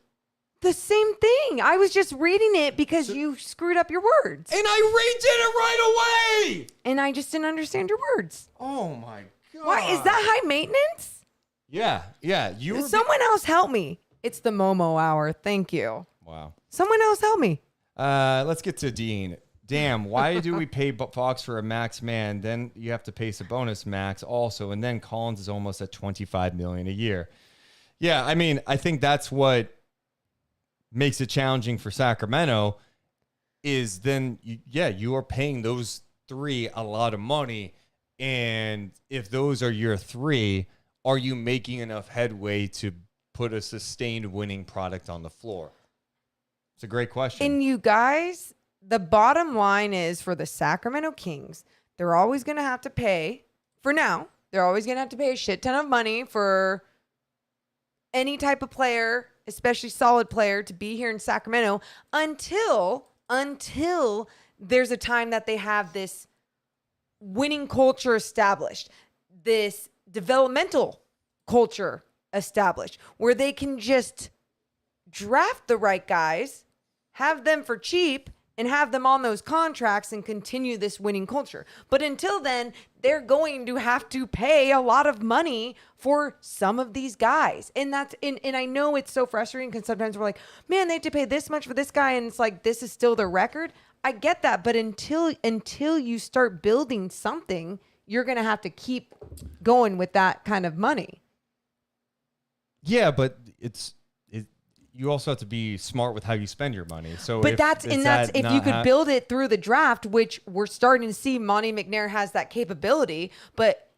The same thing. I was just reading it because you screwed up your words. And I redid it right away. And I just didn't understand your words. Oh my God. Why? Is that high maintenance? Yeah. Someone else help me. It's the Momo hour. Thank you. Wow. Someone else help me. Let's get to Dean. damn, why do we pay Fox for a max man? Then you have to pay Sabonis max also. And then Collins is almost at $25 million a year. Yeah, I mean, I think that's what makes it challenging for Sacramento is then, you are paying those three a lot of money. And if those are your three, are you making enough headway to put a sustained winning product on the floor? It's a great question. And you guys, the bottom line is for the Sacramento Kings, they're always going to have to pay, for now, they're always going to have to pay a shit ton of money for any type of player, especially solid player, to be here in Sacramento until there's a time that they have this winning culture established, this developmental culture established, where they can just draft the right guys, have them for cheap, and have them on those contracts and continue this winning culture. But until then, they're going to have to pay a lot of money for some of these guys. And that's and I know it's so frustrating because sometimes we're like, man, they have to pay this much for this guy, and it's like this is still their record. I get that, but until you start building something, you're gonna have to keep going with that kind of money. Yeah, but you also have to be smart with how you spend your money. So, but that's if you could build it through the draft, which we're starting to see. Monty McNair has that capability, but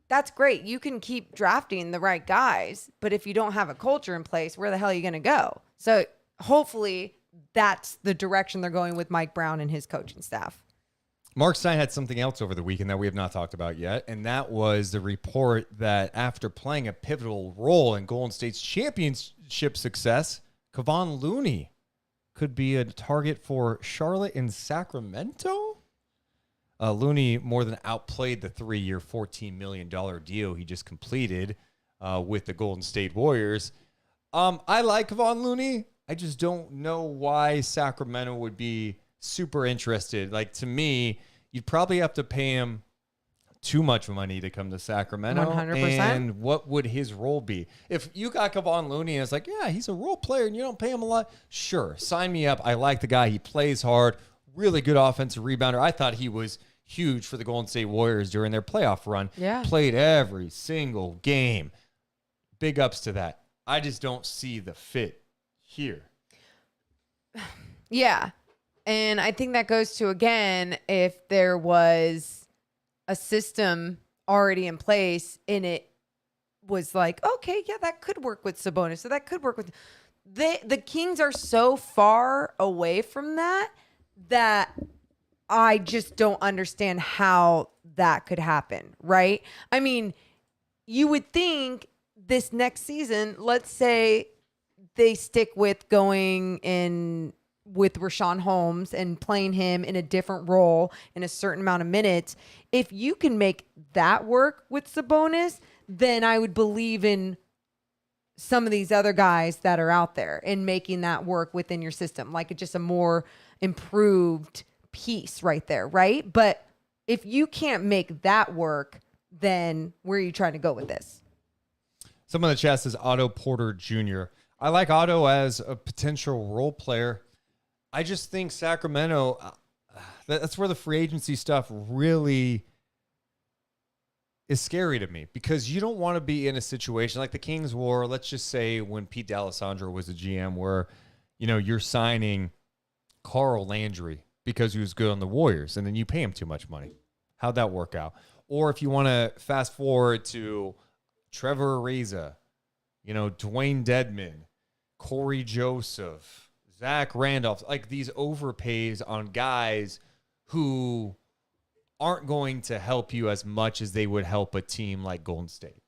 that's great. You can keep drafting the right guys, but if you don't have a culture in place, where the hell are you going to go? So hopefully that's the direction they're going with Mike Brown and his coaching staff. Mark Stein had something else over the weekend that we have not talked about yet, and that was the report that after playing a pivotal role in Golden State's championship success, Kevon Looney could be a target for Charlotte and Sacramento. Looney more than outplayed the 3-year, $14 million deal he just completed with the Golden State Warriors. I like Kevon Looney. I just don't know why Sacramento would be super interested. Like, to me, you'd probably have to pay him too much money to come to Sacramento. 100%. And what would his role be? If you got Kevon Looney and it's like, yeah, he's a role player and you don't pay him a lot, sure, sign me up. I like the guy. He plays hard, really good offensive rebounder. I thought he was huge for the Golden State Warriors during their playoff run. Yeah. Played every single game. Big ups to that. I just don't see the fit here. Yeah. And I think that goes to, again, if there was a system already in place and it was like, okay, yeah, that could work with Sabonis. So that could work with the Kings are so far away from that I just don't understand how that could happen, right? I mean, you would think this next season, let's say they stick with going in with Rashawn Holmes and playing him in a different role in a certain amount of minutes. If you can make that work with Sabonis, then I would believe in some of these other guys that are out there and making that work within your system, like just a more improved piece right there, right? But if you can't make that work, then where are you trying to go with this? Someone in the chat says Otto Porter Jr. I like Otto as a potential role player. I just think Sacramento, that's where the free agency stuff really is scary to me, because you don't want to be in a situation like the Kings were, let's just say when Pete D'Alessandro was the GM, where, you know, you're signing Carl Landry because he was good on the Warriors and then you pay him too much money. How'd that work out? Or if you want to fast forward to Trevor Ariza, you know, Dwayne Dedman, Corey Joseph, Zach Randolph, like these overpays on guys who aren't going to help you as much as they would help a team like Golden State.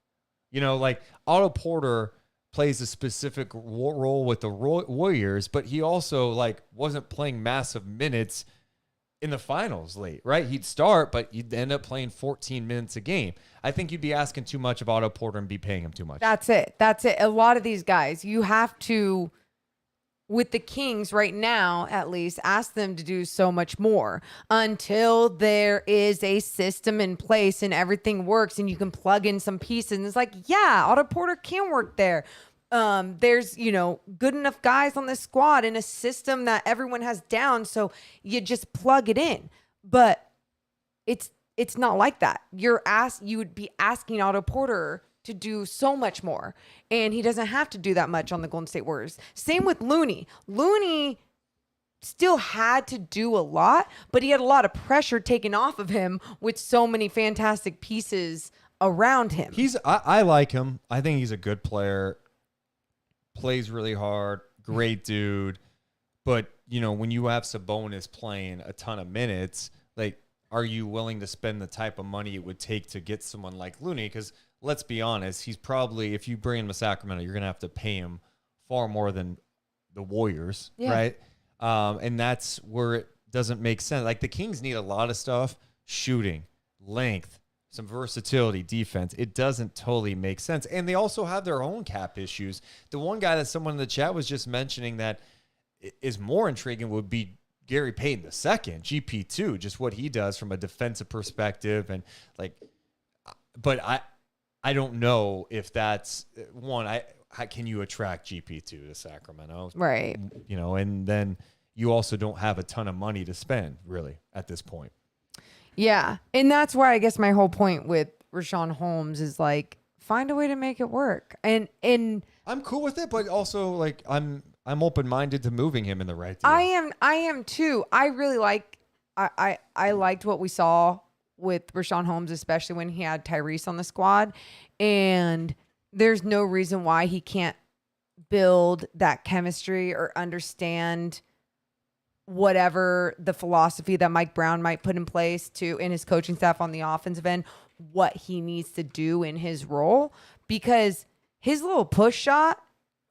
You know, like Otto Porter plays a specific role with the Warriors, but he also like wasn't playing massive minutes in the finals late, right? He'd start, but you'd end up playing 14 minutes a game. I think you'd be asking too much of Otto Porter and be paying him too much. That's it. A lot of these guys, you have to, with the Kings right now, at least, ask them to do so much more until there is a system in place and everything works and you can plug in some pieces. And it's like, yeah, Otto Porter can work there. There's, good enough guys on this squad in a system that everyone has down. So you just plug it in. But it's not like that. You would be asking Otto Porter to do so much more. And he doesn't have to do that much on the Golden State Warriors. Same with Looney. Looney still had to do a lot, but he had a lot of pressure taken off of him with so many fantastic pieces around him. I like him. I think he's a good player. Plays really hard. Great dude. But, when you have Sabonis playing a ton of minutes, like, are you willing to spend the type of money it would take to get someone like Looney? Because let's be honest, he's probably, if you bring him to Sacramento, you're going to have to pay him far more than the Warriors, right? And that's where it doesn't make sense. Like, the Kings need a lot of stuff: shooting, length, some versatility, defense. It doesn't totally make sense. And they also have their own cap issues. The one guy that someone in the chat was just mentioning that is more intriguing would be Gary Payton II, GP2, just what he does from a defensive perspective. And but I don't know if that's one. How can you attract GP2 to Sacramento? Right. And then you also don't have a ton of money to spend really at this point. Yeah. And that's why I guess my whole point with Richaun Holmes is like, find a way to make it work. And I'm cool with it, but also like I'm open-minded to moving him in the right direction. I am too. I really I liked what we saw with Richaun Holmes, especially when he had Tyrese on the squad. And there's no reason why he can't build that chemistry or understand whatever the philosophy that Mike Brown might put in place in his coaching staff on the offensive end, what he needs to do in his role, because his little push shot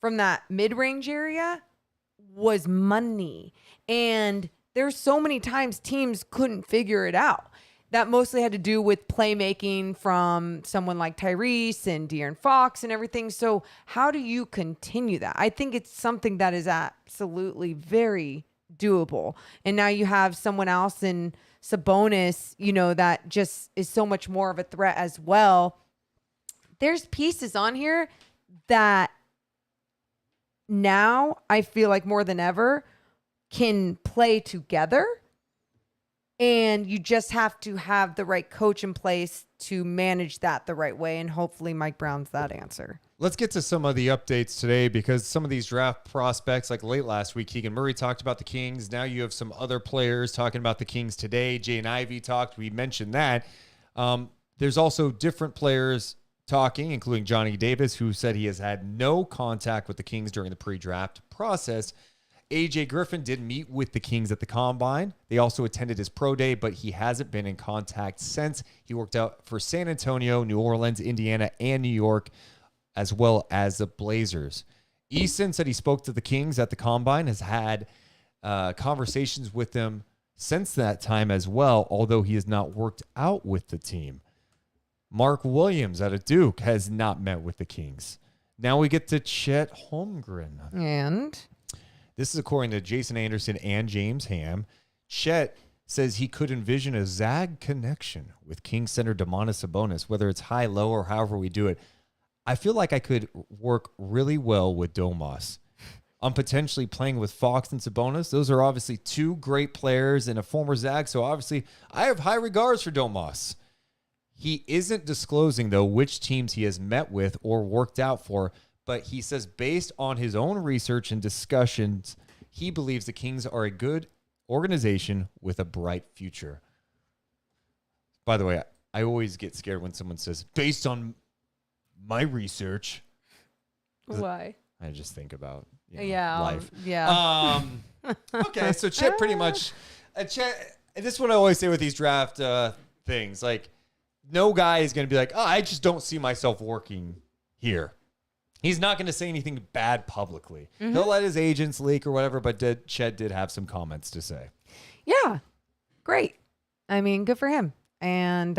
from that mid-range area was money. And there's so many times teams couldn't figure it out. That mostly had to do with playmaking from someone like Tyrese and De'Aaron Fox and everything. So how do you continue that? I think it's something that is absolutely very doable. And now you have someone else in Sabonis, that just is so much more of a threat as well. There's pieces on here that now I feel like more than ever can play together. And you just have to have the right coach in place to manage that the right way. And hopefully Mike Brown's that answer. Let's get to some of the updates today, because some of these draft prospects, like late last week, Keegan Murray talked about the Kings. Now you have some other players talking about the Kings today. Jaden Ivey talked. We mentioned that. There's also different players talking, including Johnny Davis, who said he has had no contact with the Kings during the pre-draft process. AJ Griffin did meet with the Kings at the Combine. They also attended his pro day, but he hasn't been in contact since. He worked out for San Antonio, New Orleans, Indiana, and New York, as well as the Blazers. Eason said he spoke to the Kings at the Combine, has had conversations with them since that time as well, although he has not worked out with the team. Mark Williams out of Duke has not met with the Kings. Now we get to Chet Holmgren. And this is according to Jason Anderson and James Ham. Chet says he could envision a Zag connection with King center Domantas Sabonis, whether it's high, low, or however we do it. I feel like I could work really well with Domas. I'm potentially playing with Fox and Sabonis. Those are obviously two great players and a former Zag, so obviously I have high regards for Domas. He isn't disclosing, though, which teams he has met with or worked out for, but he says based on his own research and discussions, he believes the Kings are a good organization with a bright future. By the way, I always get scared when someone says, based on my research. why? I just think about life. Okay, so Chet pretty much, Chet, and this is what I always say with these draft things. Like, no guy is going to be like, I just don't see myself working here. He's not going to say anything bad publicly. Mm-hmm. He'll let his agents leak or whatever, but Chet did have some comments to say. Yeah, great. I mean, good for him. And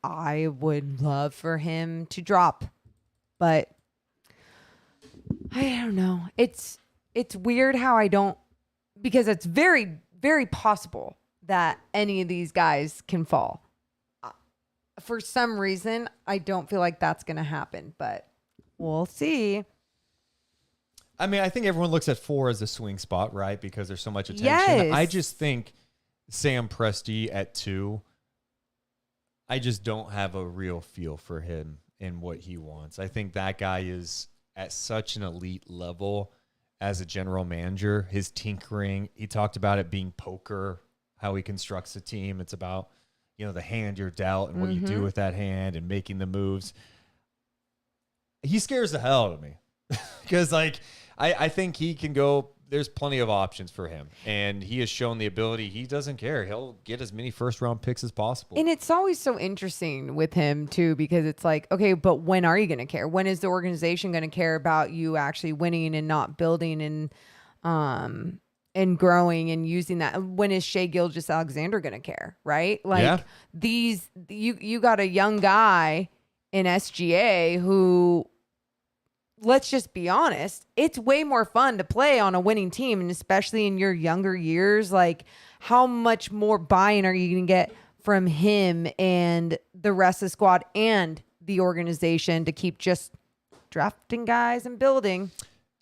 I would love for him to drop, but I don't know. It's weird how I don't, because it's very, very possible that any of these guys can fall. For some reason, I don't feel like that's going to happen, but We'll see. I mean, I think everyone looks at 4 as a swing spot, right? Because there's so much attention. Yes. I just think Sam Presti at 2, I just don't have a real feel for him and what he wants. I think that guy is at such an elite level as a general manager. His tinkering, he talked about it being poker, how he constructs a team. It's about, the hand you're dealt and what you do with that hand and making the moves. He scares the hell out of me because, I think he can go. There's plenty of options for him, and he has shown the ability. He doesn't care. He'll get as many first-round picks as possible. And it's always so interesting with him, too, because it's like, okay, but when are you going to care? When is the organization going to care about you actually winning and not building and growing and using that? When is Shai Gilgeous-Alexander going to care, right? You got a young guy in SGA who, let's just be honest, it's way more fun to play on a winning team, and especially in your younger years. Like, how much more buy-in are you going to get from him and the rest of the squad and the organization to keep just drafting guys and building?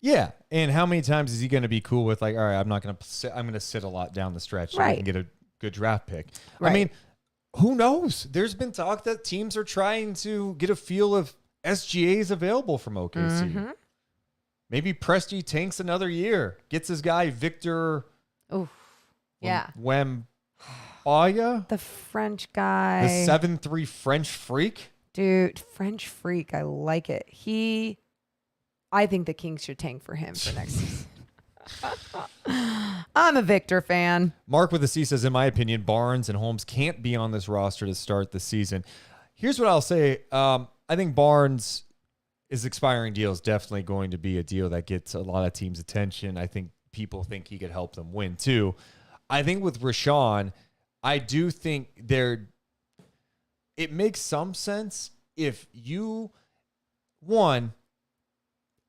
Yeah, and how many times is he going to be cool with, all right, I'm going to sit a lot down the stretch so I can get a good draft pick? Right. I mean, who knows? There's been talk that teams are trying to get a feel of SGA is available from OKC. Mm-hmm. Maybe Presti tanks another year, gets his guy Victor. Oh, yeah. Wembanyama, the French guy, the 7'3" French freak, dude. French freak. I like it. I think the Kings should tank for him for next season. I'm a Victor fan. Mark with a C says, in my opinion, Barnes and Holmes can't be on this roster to start the season. Here's what I'll say. I think Barnes' expiring deal is definitely going to be a deal that gets a lot of teams' attention. I think people think he could help them win too. I think with Rashawn, I do think it makes some sense if you can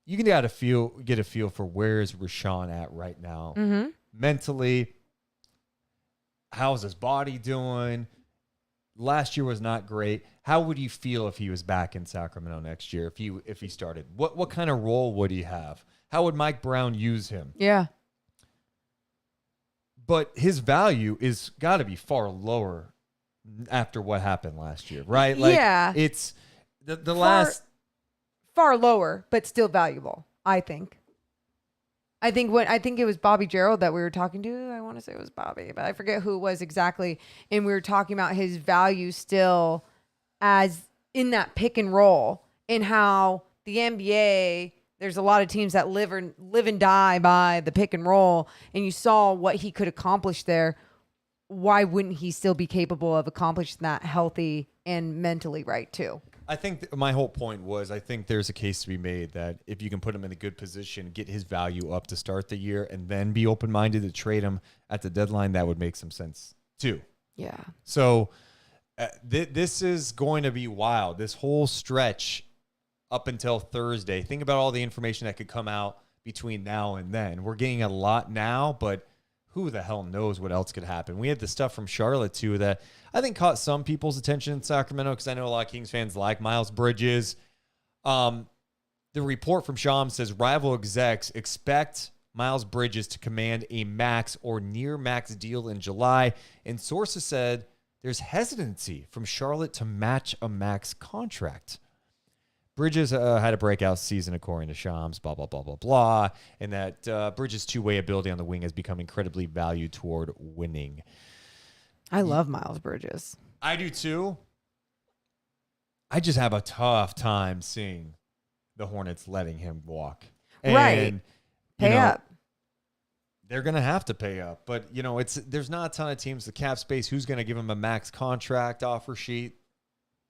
get a feel for where is Rashawn at right now. Mm-hmm. Mentally, how's his body doing? Last year was not great. How would you feel if he was back in Sacramento next year? If he started, what kind of role would he have? How would Mike Brown use him? Yeah. But his value is got to be far lower after what happened last year, right? Yeah. It's the last far lower, but still valuable. I think it was Bobby Gerald that we were talking to. I want to say it was Bobby, but I forget who it was exactly. And we were talking about his value still as in that pick and roll, and how the NBA, there's a lot of teams that live and die by the pick and roll. And you saw what he could accomplish there. Why wouldn't he still be capable of accomplishing that healthy and mentally right too? I think my whole point was, I think there's a case to be made that if you can put him in a good position, get his value up to start the year, and then be open-minded to trade him at the deadline, that would make some sense too. Yeah. So this is going to be wild. This whole stretch up until Thursday. Think about all the information that could come out between now and then. We're getting a lot now, but who the hell knows what else could happen? We had the stuff from Charlotte, too, that I think caught some people's attention in Sacramento, because I know a lot of Kings fans like Miles Bridges. The report from Shams says rival execs expect Miles Bridges to command a max or near max deal in July. And sources said there's hesitancy from Charlotte to match a max contract. Bridges had a breakout season, according to Shams, blah, blah, blah, blah, blah. And that Bridges' two-way ability on the wing has become incredibly valued toward winning. I love Miles Bridges. I do too. I just have a tough time seeing the Hornets letting him walk. Right. Pay up. They're going to have to pay up. But, there's not a ton of teams, the cap space, who's going to give him a max contract offer sheet.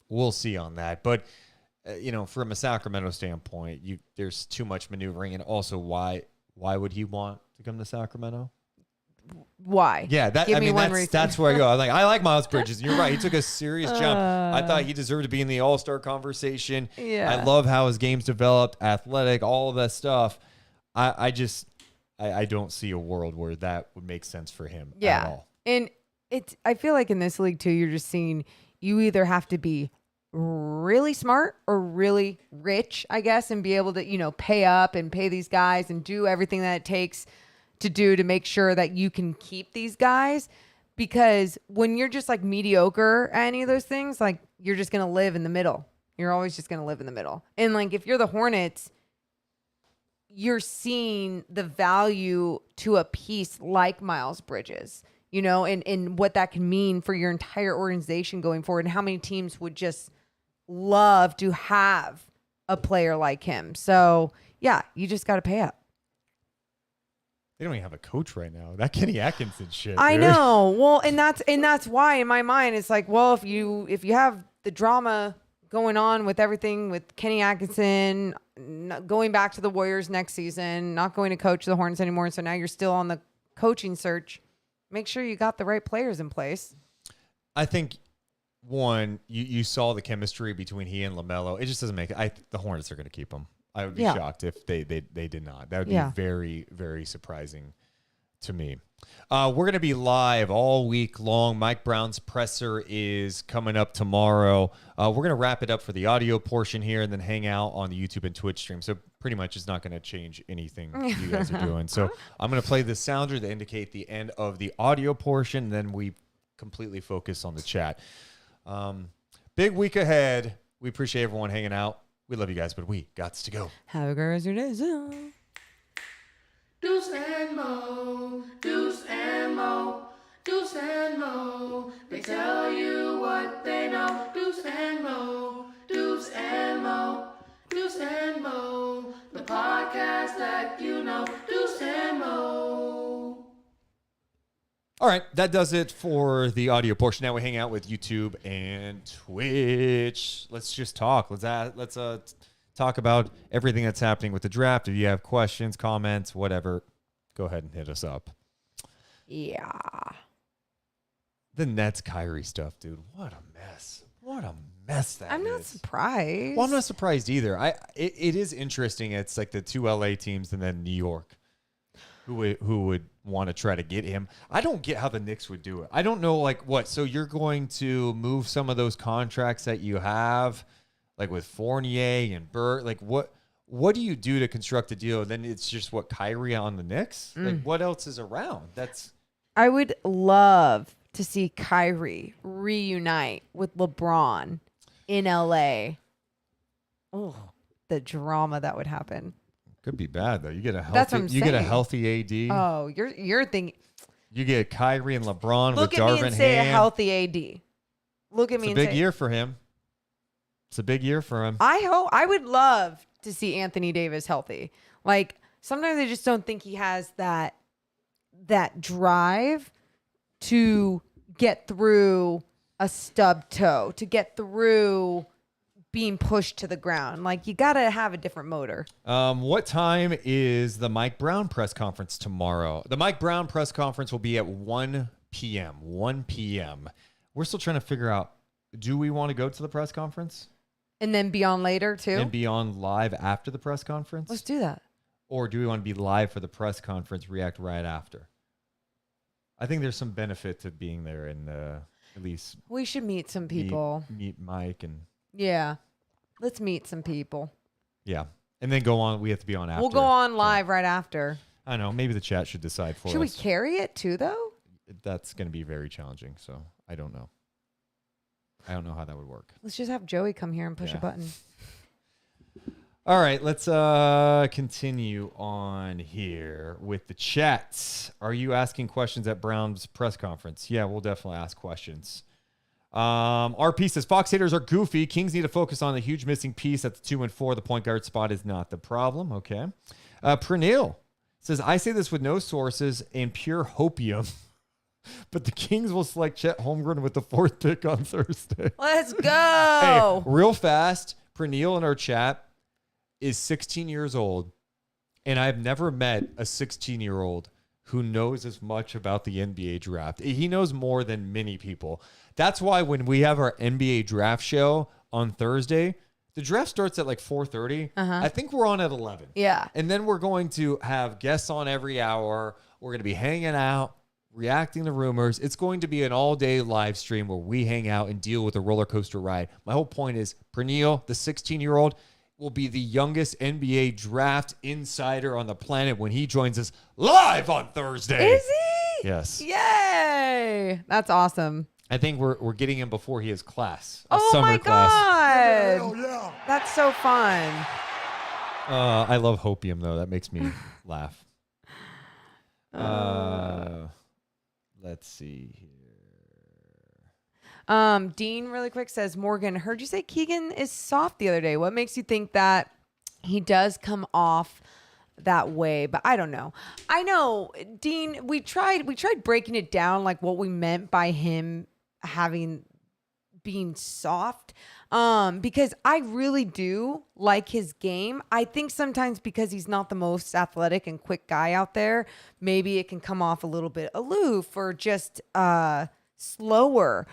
We'll see on that. But, from a Sacramento standpoint, there's too much maneuvering. And also, why would he want to come to Sacramento? Why? Yeah, that's where I go. I like Miles Bridges. You're right. He took a serious jump. I thought he deserved to be in the All-Star conversation. Yeah. I love how his game's developed, athletic, all of that stuff. I don't see a world where that would make sense for him at all. And I feel like in this league too, you're just seeing you either have to be really smart or really rich, I guess, and be able to, pay up and pay these guys and do everything that it takes to do to make sure that you can keep these guys. Because when you're just like mediocre at any of those things, like you're just going to live in the middle. You're always just going to live in the middle. And like if you're the Hornets, you're seeing the value to a piece like Miles Bridges, and what that can mean for your entire organization going forward, and how many teams would just love to have a player like him. So yeah, you just got to pay up. They don't even have a coach right now. That Kenny Atkinson shit. I dude. know. Well, and that's why in my mind it's like, well, if you have the drama going on with everything with Kenny Atkinson going back to the Warriors next season, not going to coach the Hornets anymore, so now you're still on the coaching search. Make sure you got the right players in place. I think one, you saw the chemistry between he and LaMelo. It just doesn't make it. The Hornets are going to keep him. I would be shocked if they did not. That would be very, very surprising to me. We're going to be live all week long. Mike Brown's presser is coming up tomorrow. We're going to wrap it up for the audio portion here and then hang out on the YouTube and Twitch stream. So pretty much it's not going to change anything you guys are doing. So I'm going to play the sounder to indicate the end of the audio portion. And then we completely focus on the chat. Big week ahead. We appreciate everyone hanging out. We love you guys, but we got to go. Have a great rest of your day. Deuce and Mo, Deuce and Mo, Deuce and Mo. They tell you what they know. Deuce and Mo, Deuce and Mo, Deuce and Mo. The podcast that you know. Deuce and Mo. All right, that does it for the audio portion. Now we hang out with YouTube and Twitch. Let's just talk. Let's talk about everything that's happening with the draft. If you have questions, comments, whatever, go ahead and hit us up. Yeah. The Nets Kyrie stuff, dude. What a mess. What a mess that is. I'm not surprised. Well, I'm not surprised either. It is interesting. It's like the two LA teams and then New York who would want to try to get him. I don't get how the Knicks would do it. I don't know, like, what? So you're going to move some of those contracts that you have, like with Fournier and Burt? Like, what do you do to construct a deal? Then it's just what, Kyrie on the Knicks? Like, what else is around? I would love to see Kyrie reunite with LeBron in LA. Oh, the drama that would happen. Could be bad though. You get a healthy. That's what I'm you get a saying. healthy AD. Oh, you're thinking. You get Kyrie and LeBron Look with at Darvin me and say a Ham. healthy AD. Look at me It's a and big say year for him. It's a big year for him. I would love to see Anthony Davis healthy. Like sometimes I just don't think he has that drive to get through a stub toe, to get through being pushed to the ground. Like you got to have a different motor. What time is the Mike Brown press conference tomorrow? The Mike Brown press conference will be at 1 p.m. 1 p.m. We're still trying to figure out, do we want to go to the press conference? And then be on later too? And be on live after the press conference? Let's do that. Or do we want to be live for the press conference, react right after? I think there's some benefit to being there and at least... We should meet some people. Meet Mike and... Yeah. Let's meet some people. Yeah. And then go on. We have to be on after. We'll go on live right after. I know. Maybe the chat should decide for us. Should we carry it too, though? That's going to be very challenging. So I don't know. I don't know how that would work. Let's just have Joey come here and push a button. All right. Let's continue on here with the chats. Are you asking questions at Brown's press conference? Yeah, we'll definitely ask questions. RP says Fox haters are goofy. Kings need to focus on the huge missing piece at the 2 and 4. The point guard spot is not the problem. Okay. Pernil says, I say this with no sources and pure hopium, but the Kings will select Chet Holmgren with the 4th pick on Thursday. Let's go. Hey, real fast. Pernil in our chat is 16 years old, and I've never met a 16-year-old who knows as much about the NBA draft. He knows more than many people. That's why when we have our NBA draft show on Thursday, the draft starts at like 4:30. I think we're on at 11. Yeah. And then we're going to have guests on every hour. We're going to be hanging out. reacting to rumors. It's going to be an all-day live stream where we hang out and deal with a roller coaster ride. My whole point is Pernille, the 16-year-old, will be the youngest NBA draft insider on the planet when he joins us live on Thursday. Is he? Yes. Yay! That's awesome. I think we're getting him before he has class. Oh summer my class. God. That's so fun. I love hopium though. That makes me laugh. Let's see here. Dean really quick says, Morgan, heard you say Keegan is soft the other day. What makes you think that he does come off that way? But I don't know. I know, Dean, we tried breaking it down, like what we meant by him being soft. Because I really do like his game. I think sometimes because he's not the most athletic and quick guy out there, maybe it can come off a little bit aloof or just slower.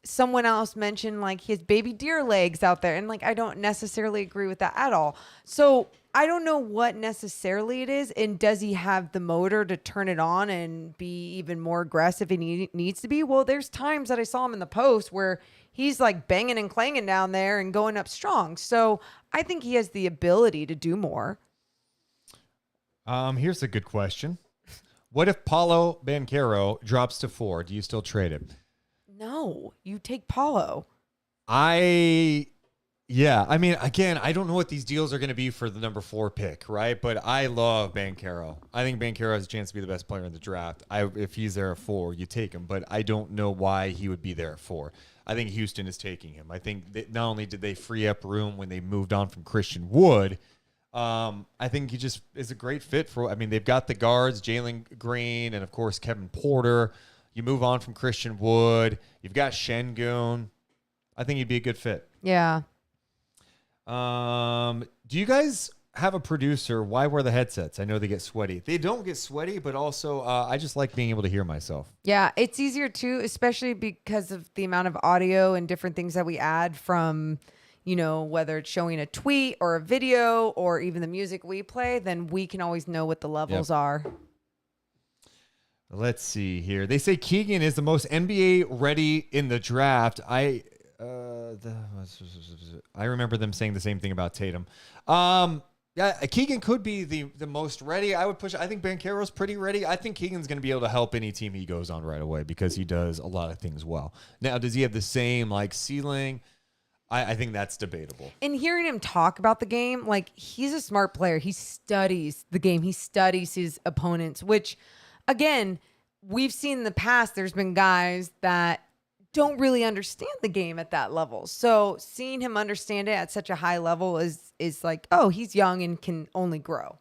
Someone else mentioned like his baby deer legs out there, and like I don't necessarily agree with that at all. So I don't know what necessarily it is, and does he have the motor to turn it on and be even more aggressive if he needs to be? Well, there's times that I saw him in the post where he's like banging and clanging down there and going up strong. So I think he has the ability to do more. Here's a good question. What if Paulo Banchero drops to 4? Do you still trade him? No, you take Paulo. I mean, again, I don't know what these deals are going to be for the number 4 pick, right? But I love Banchero. I think Banchero has a chance to be the best player in the draft. If he's there at 4, you take him. But I don't know why he would be there at 4. I think Houston is taking him. I think that not only did they free up room when they moved on from Christian Wood, I think he just is a great fit for. I mean, they've got the guards, Jalen Green, and of course Kevin Porter. You move on from Christian Wood. You've got Şengün. I think he'd be a good fit. Yeah. Do you guys have a producer? Why wear the headsets? I know they get sweaty. They don't get sweaty, but also I just like being able to hear myself. Yeah, it's easier too, especially because of the amount of audio and different things that we add from, whether it's showing a tweet or a video or even the music we play, then we can always know what the levels are. Let's see here. They say Keegan is the most NBA ready in the draft. I remember them saying the same thing about Tatum. Yeah, Keegan could be the most ready. I would push. I think Banchero's pretty ready. I think Keegan's going to be able to help any team he goes on right away because he does a lot of things well. Now, does he have the same ceiling? I think that's debatable. And hearing him talk about the game, he's a smart player. He studies the game. He studies his opponents, which, again, we've seen in the past. There's been guys that don't really understand the game at that level. So seeing him understand it at such a high level is like, oh, he's young and can only grow.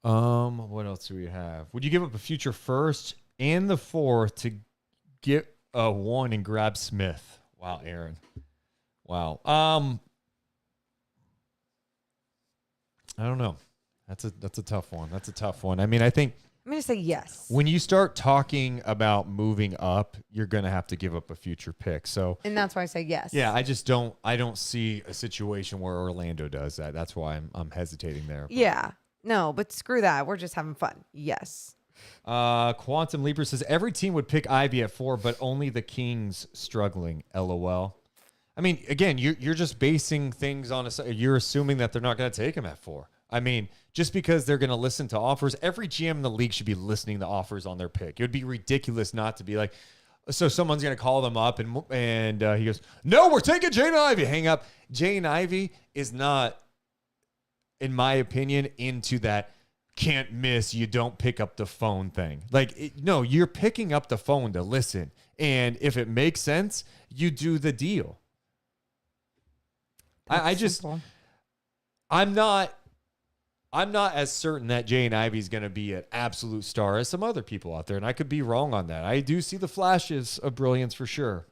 What else do we have? Would you give up a future first and the 4th to get a 1 and grab Smith? Wow, Aaron. Wow. I don't know. That's a tough one. That's a tough one. I mean, I think I'm going to say yes. when you start talking about moving up, you're going to have to give up a future pick. So, and that's why I say yes. Yeah, I don't see a situation where Orlando does that. That's why I'm hesitating there. Yeah. No, but screw that. We're just having fun. Yes. Quantum Libra says every team would pick Ivy at 4, but only the Kings struggling. LOL. I mean, again, you're just basing things on you're assuming that they're not going to take him at 4. I mean, just because they're going to listen to offers, every GM in the league should be listening to offers on their pick. It would be ridiculous not to be like, so someone's going to call them up and he goes, no, we're taking Jaden Ivey. Hang up. Jaden Ivey is not, in my opinion, into that can't miss, you don't pick up the phone thing. No, you're picking up the phone to listen. And if it makes sense, you do the deal. I'm not as certain that Jaden Ivey's going to be an absolute star as some other people out there. And I could be wrong on that. I do see the flashes of brilliance for sure.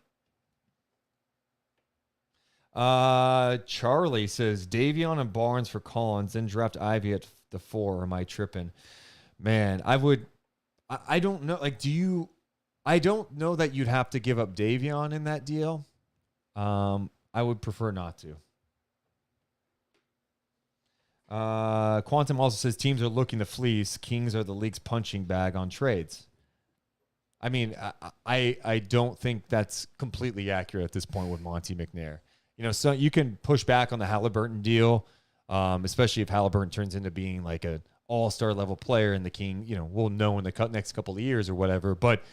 Charlie says Davion and Barnes for Collins, then draft Ivy at the 4. Am I tripping? Man, I don't know. I don't know that you'd have to give up Davion in that deal. I would prefer not to. Quantum also says teams are looking to fleece. Kings are the league's punching bag on trades. I mean, I don't think that's completely accurate at this point with Monty McNair. You know, so you can push back on the Halliburton deal, especially if Halliburton turns into being like an all-star level player and the King, you know, we'll know in the next couple of years or whatever. But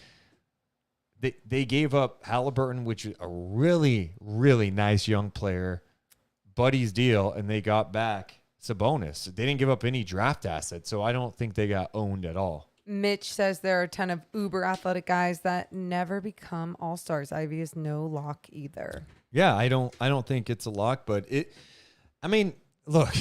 they gave up Halliburton, which is a really, really nice young player, Buddy's deal, and they got back Sabonis. They didn't give up any draft assets, so I don't think they got owned at all. Mitch says there are a ton of uber athletic guys that never become all-stars. Ivy is no lock either. Yeah, I don't think it's a lock, but I mean, look,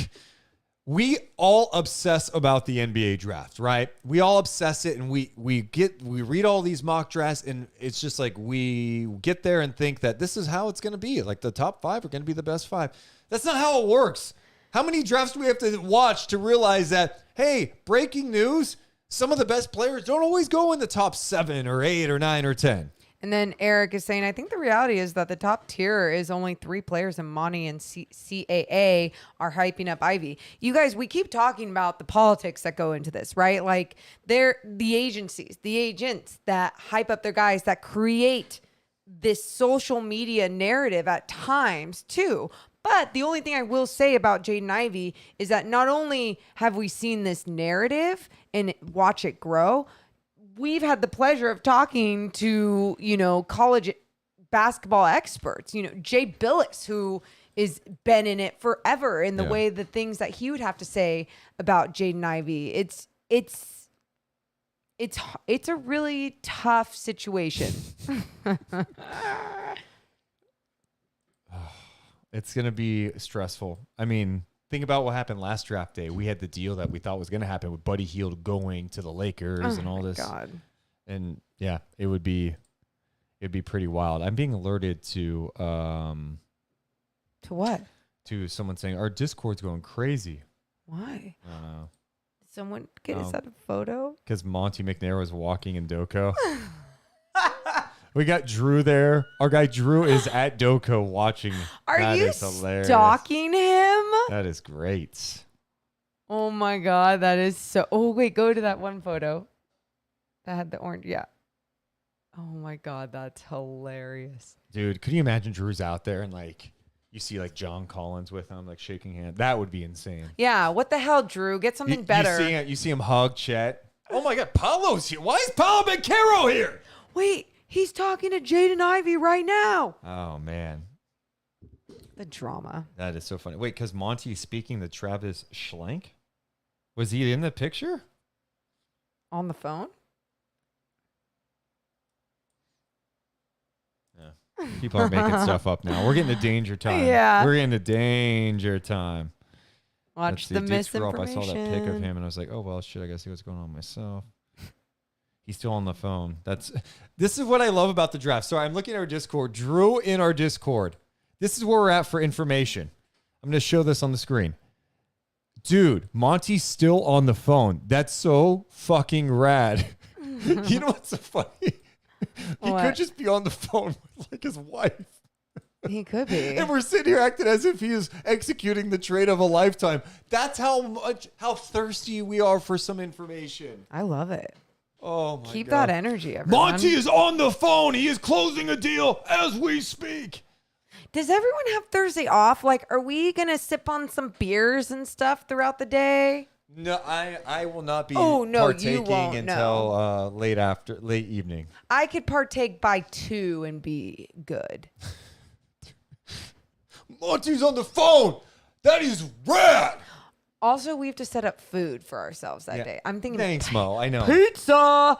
we all obsess about the NBA draft, right? We all obsess it, and we read all these mock drafts, and it's just like we get there and think that this is how it's going to be. Like the top 5 are going to be the best 5. That's not how it works. How many drafts do we have to watch to realize that, hey, breaking news, some of the best players don't always go in the top 7 or 8 or 9 or 10. And then Eric is saying, I think the reality is that the top tier is only 3 players, and Monty and CAA are hyping up Ivy. You guys, we keep talking about the politics that go into this, right? Like they're the agencies, the agents that hype up their guys, that create this social media narrative at times too. But the only thing I will say about Jaden Ivey is that not only have we seen this narrative and watch it grow, we've had the pleasure of talking to, you know, college basketball experts, you know, Jay Billis, who is been in it forever in the way the things that he would have to say about Jaden Ivey. It's a really tough situation. It's going to be stressful. I mean, think about what happened last draft day. We had the deal that we thought was going to happen with Buddy Hield going to the Lakers and all this. God. And yeah, it'd be pretty wild. I'm being alerted to what? To someone saying our Discord's going crazy. Why? I don't know. Did someone get us out a photo? Because Monty McNair was walking in Doko. We got Drew there. Our guy Drew is at Doko watching. Are you stalking him? That is great. Oh my God, that is so. Oh wait, go to that one photo that had the orange. Yeah. Oh my God, that's hilarious. Dude, could you imagine Drew's out there and like you see like John Collins with him, like shaking hands? That would be insane. Yeah. What the hell, Drew? Get something better. You see him hug Chet. Oh my God, Paolo's here. Why is Paolo Beccaro here? Wait. He's talking to Jaden Ivey right now. Oh, man. The drama. That is so funny. Wait, because Monty's speaking to Travis Schlenk? Was he in the picture? On the phone? Yeah. People are making stuff up now. We're getting to danger time. Yeah. We're getting to danger time. Watch the misinformation. I saw that pic of him and I was like, oh, well, shit, I gotta see what's going on myself. He's still on the phone. This is what I love about the draft. So I'm looking at our Discord. Drew in our Discord. This is where we're at for information. I'm going to show this on the screen. Dude, Monty's still on the phone. That's so fucking rad. You know what's so funny? He could just be on the phone with like his wife. He could be. And we're sitting here acting as if he is executing the trade of a lifetime. That's how thirsty we are for some information. I love it. Oh my Keep God. that energy, everyone. Monty is on the phone. He is closing a deal as we speak. Does everyone have Thursday off? Like, are we going to sip on some beers and stuff throughout the day? No, I will not be partaking you won't, until late evening. I could partake by 2 and be good. Monty's on the phone. That is rad. Also, we have to set up food for ourselves that day. I'm thinking Thanks, Mo. I know. Pizza.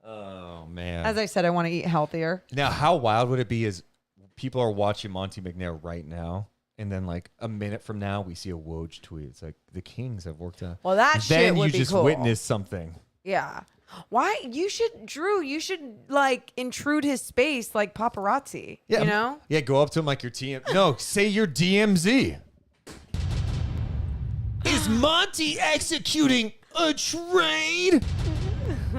Oh, man. As I said, I want to eat healthier. Now, how wild would it be is people are watching Monty McNair right now, and then like a minute from now, we see a Woj tweet. It's like, the Kings have worked out. Well, that shit would be cool. Then you just witnessed something. Yeah. Why? Drew, you should like intrude his space like paparazzi, you know? Yeah, go up to him like your TM. No, say you're DMZ. Is Monty executing a trade?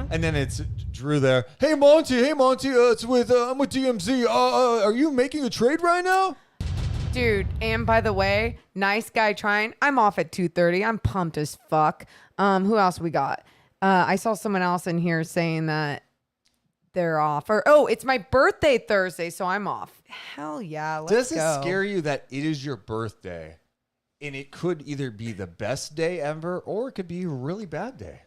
And then it's Drew there. Hey Monty, it's with I'm with DMZ. Are you making a trade right now? Dude, and by the way, nice guy trying. I'm off at 2:30. I'm pumped as fuck. Who else we got? I saw someone else in here saying that they're off. Or it's my birthday Thursday, so I'm off. Hell yeah, let's Does it go. scare you that it is your birthday and it could either be the best day ever or it could be a really bad day?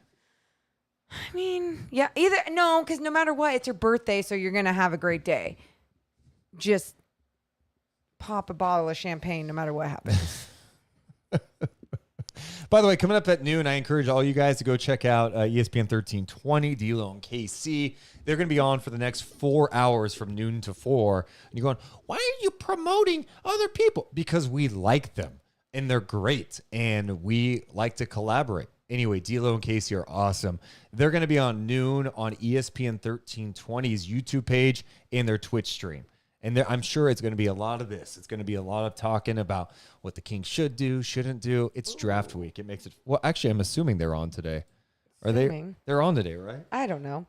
I mean, yeah, because no matter what, it's your birthday, so you're gonna have a great day. Just pop a bottle of champagne no matter what happens. By the way, coming up at noon, I encourage all you guys to go check out ESPN 1320, D'Lo and KC. They're going to be on for the next 4 hours from noon to 4. And you're going, why are you promoting other people? Because we like them, and they're great, and we like to collaborate. Anyway, D'Lo and KC are awesome. They're going to be on noon on ESPN 1320's YouTube page and their Twitch stream. And I'm sure it's going to be a lot of this. It's going to be a lot of talking about what the Kings should do, shouldn't do. It's draft week. It makes it. Well, actually, I'm assuming they're on today. Are they? They're on today, right? I don't know.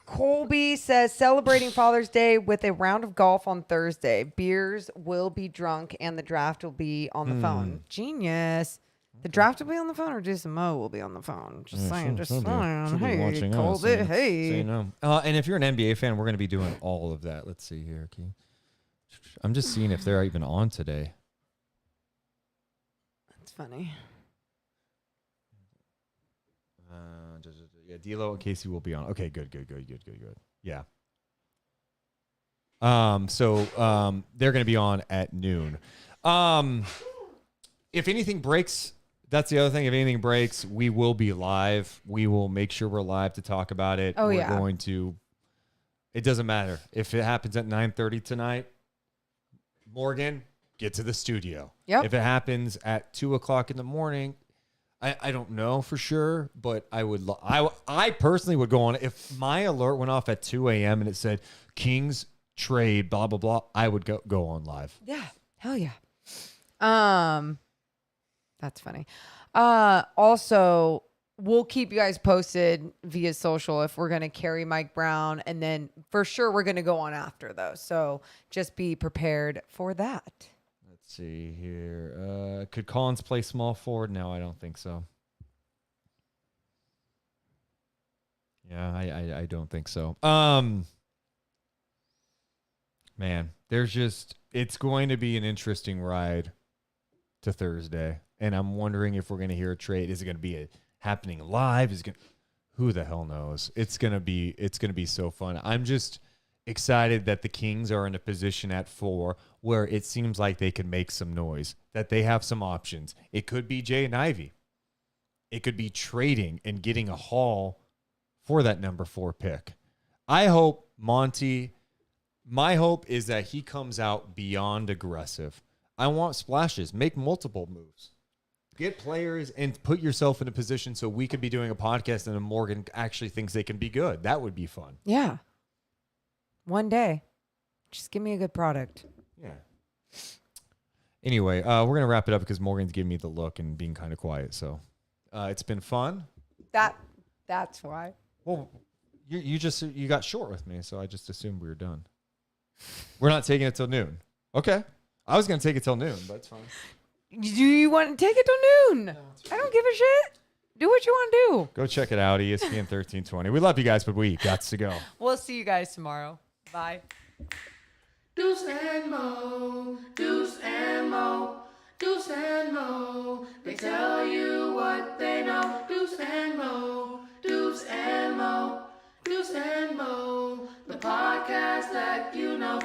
Colby says celebrating Father's Day with a round of golf on Thursday. Beers will be drunk and the draft will be on the phone. Genius. The draft will be on the phone, or just Mo will be on the phone. Just saying. Hey, Colby. Hey. No. And if you're an NBA fan, we're going to be doing all of that. Let's see here. Okay. I'm just seeing if they're even on today. That's funny. Yeah, D'Lo and Casey will be on. Okay, good. Yeah. So they're going to be on at noon. If anything breaks, that's the other thing. If anything breaks, we will be live. We will make sure we're live to talk about it. We're going to. It doesn't matter if it happens at 9:30 tonight. Morgan, get to the studio. Yep. If it happens at 2:00 in the morning, I don't know for sure, but I would. I personally would go on. If my alert went off at 2 a.m. and it said Kings trade blah blah blah, I would go on live. Yeah, hell yeah. That's funny. Also, we'll keep you guys posted via social if we're going to carry Mike Brown. And then for sure, we're going to go on after, though. So just be prepared for that. Let's see here. Could Collins play small forward? No, I don't think so. Yeah, I don't think so. Man, it's going to be an interesting ride to Thursday. And I'm wondering if we're going to hear a trade. Is it going to be happening live? Who the hell knows? It's going to be so fun. I'm just excited that the Kings are in a position at 4 where it seems like they can make some noise, that they have some options. It could be Jaden Ivey. It could be trading and getting a haul for that number 4 pick. I hope my hope is that he comes out beyond aggressive. I want splashes. Make multiple moves. Get players and put yourself in a position so we could be doing a podcast and Morgan actually thinks they can be good. That would be fun. Yeah. One day. Just give me a good product. Yeah. Anyway, we're going to wrap it up because Morgan's giving me the look and being kind of quiet. So it's been fun. That's why. Well, you got short with me, so I just assumed we were done. We're not taking it till noon. Okay. I was going to take it till noon, but it's fine. Do you want to take it till noon? I don't give a shit. Do what you want to do. Go check it out, ESPN 1320. We love you guys, but we got to go. We'll see you guys tomorrow. Bye. Deuce and Mo, Deuce and Mo, Deuce and Mo. They tell you what they know. Deuce and Mo, Deuce and Mo, Deuce and Mo. The podcast that you know.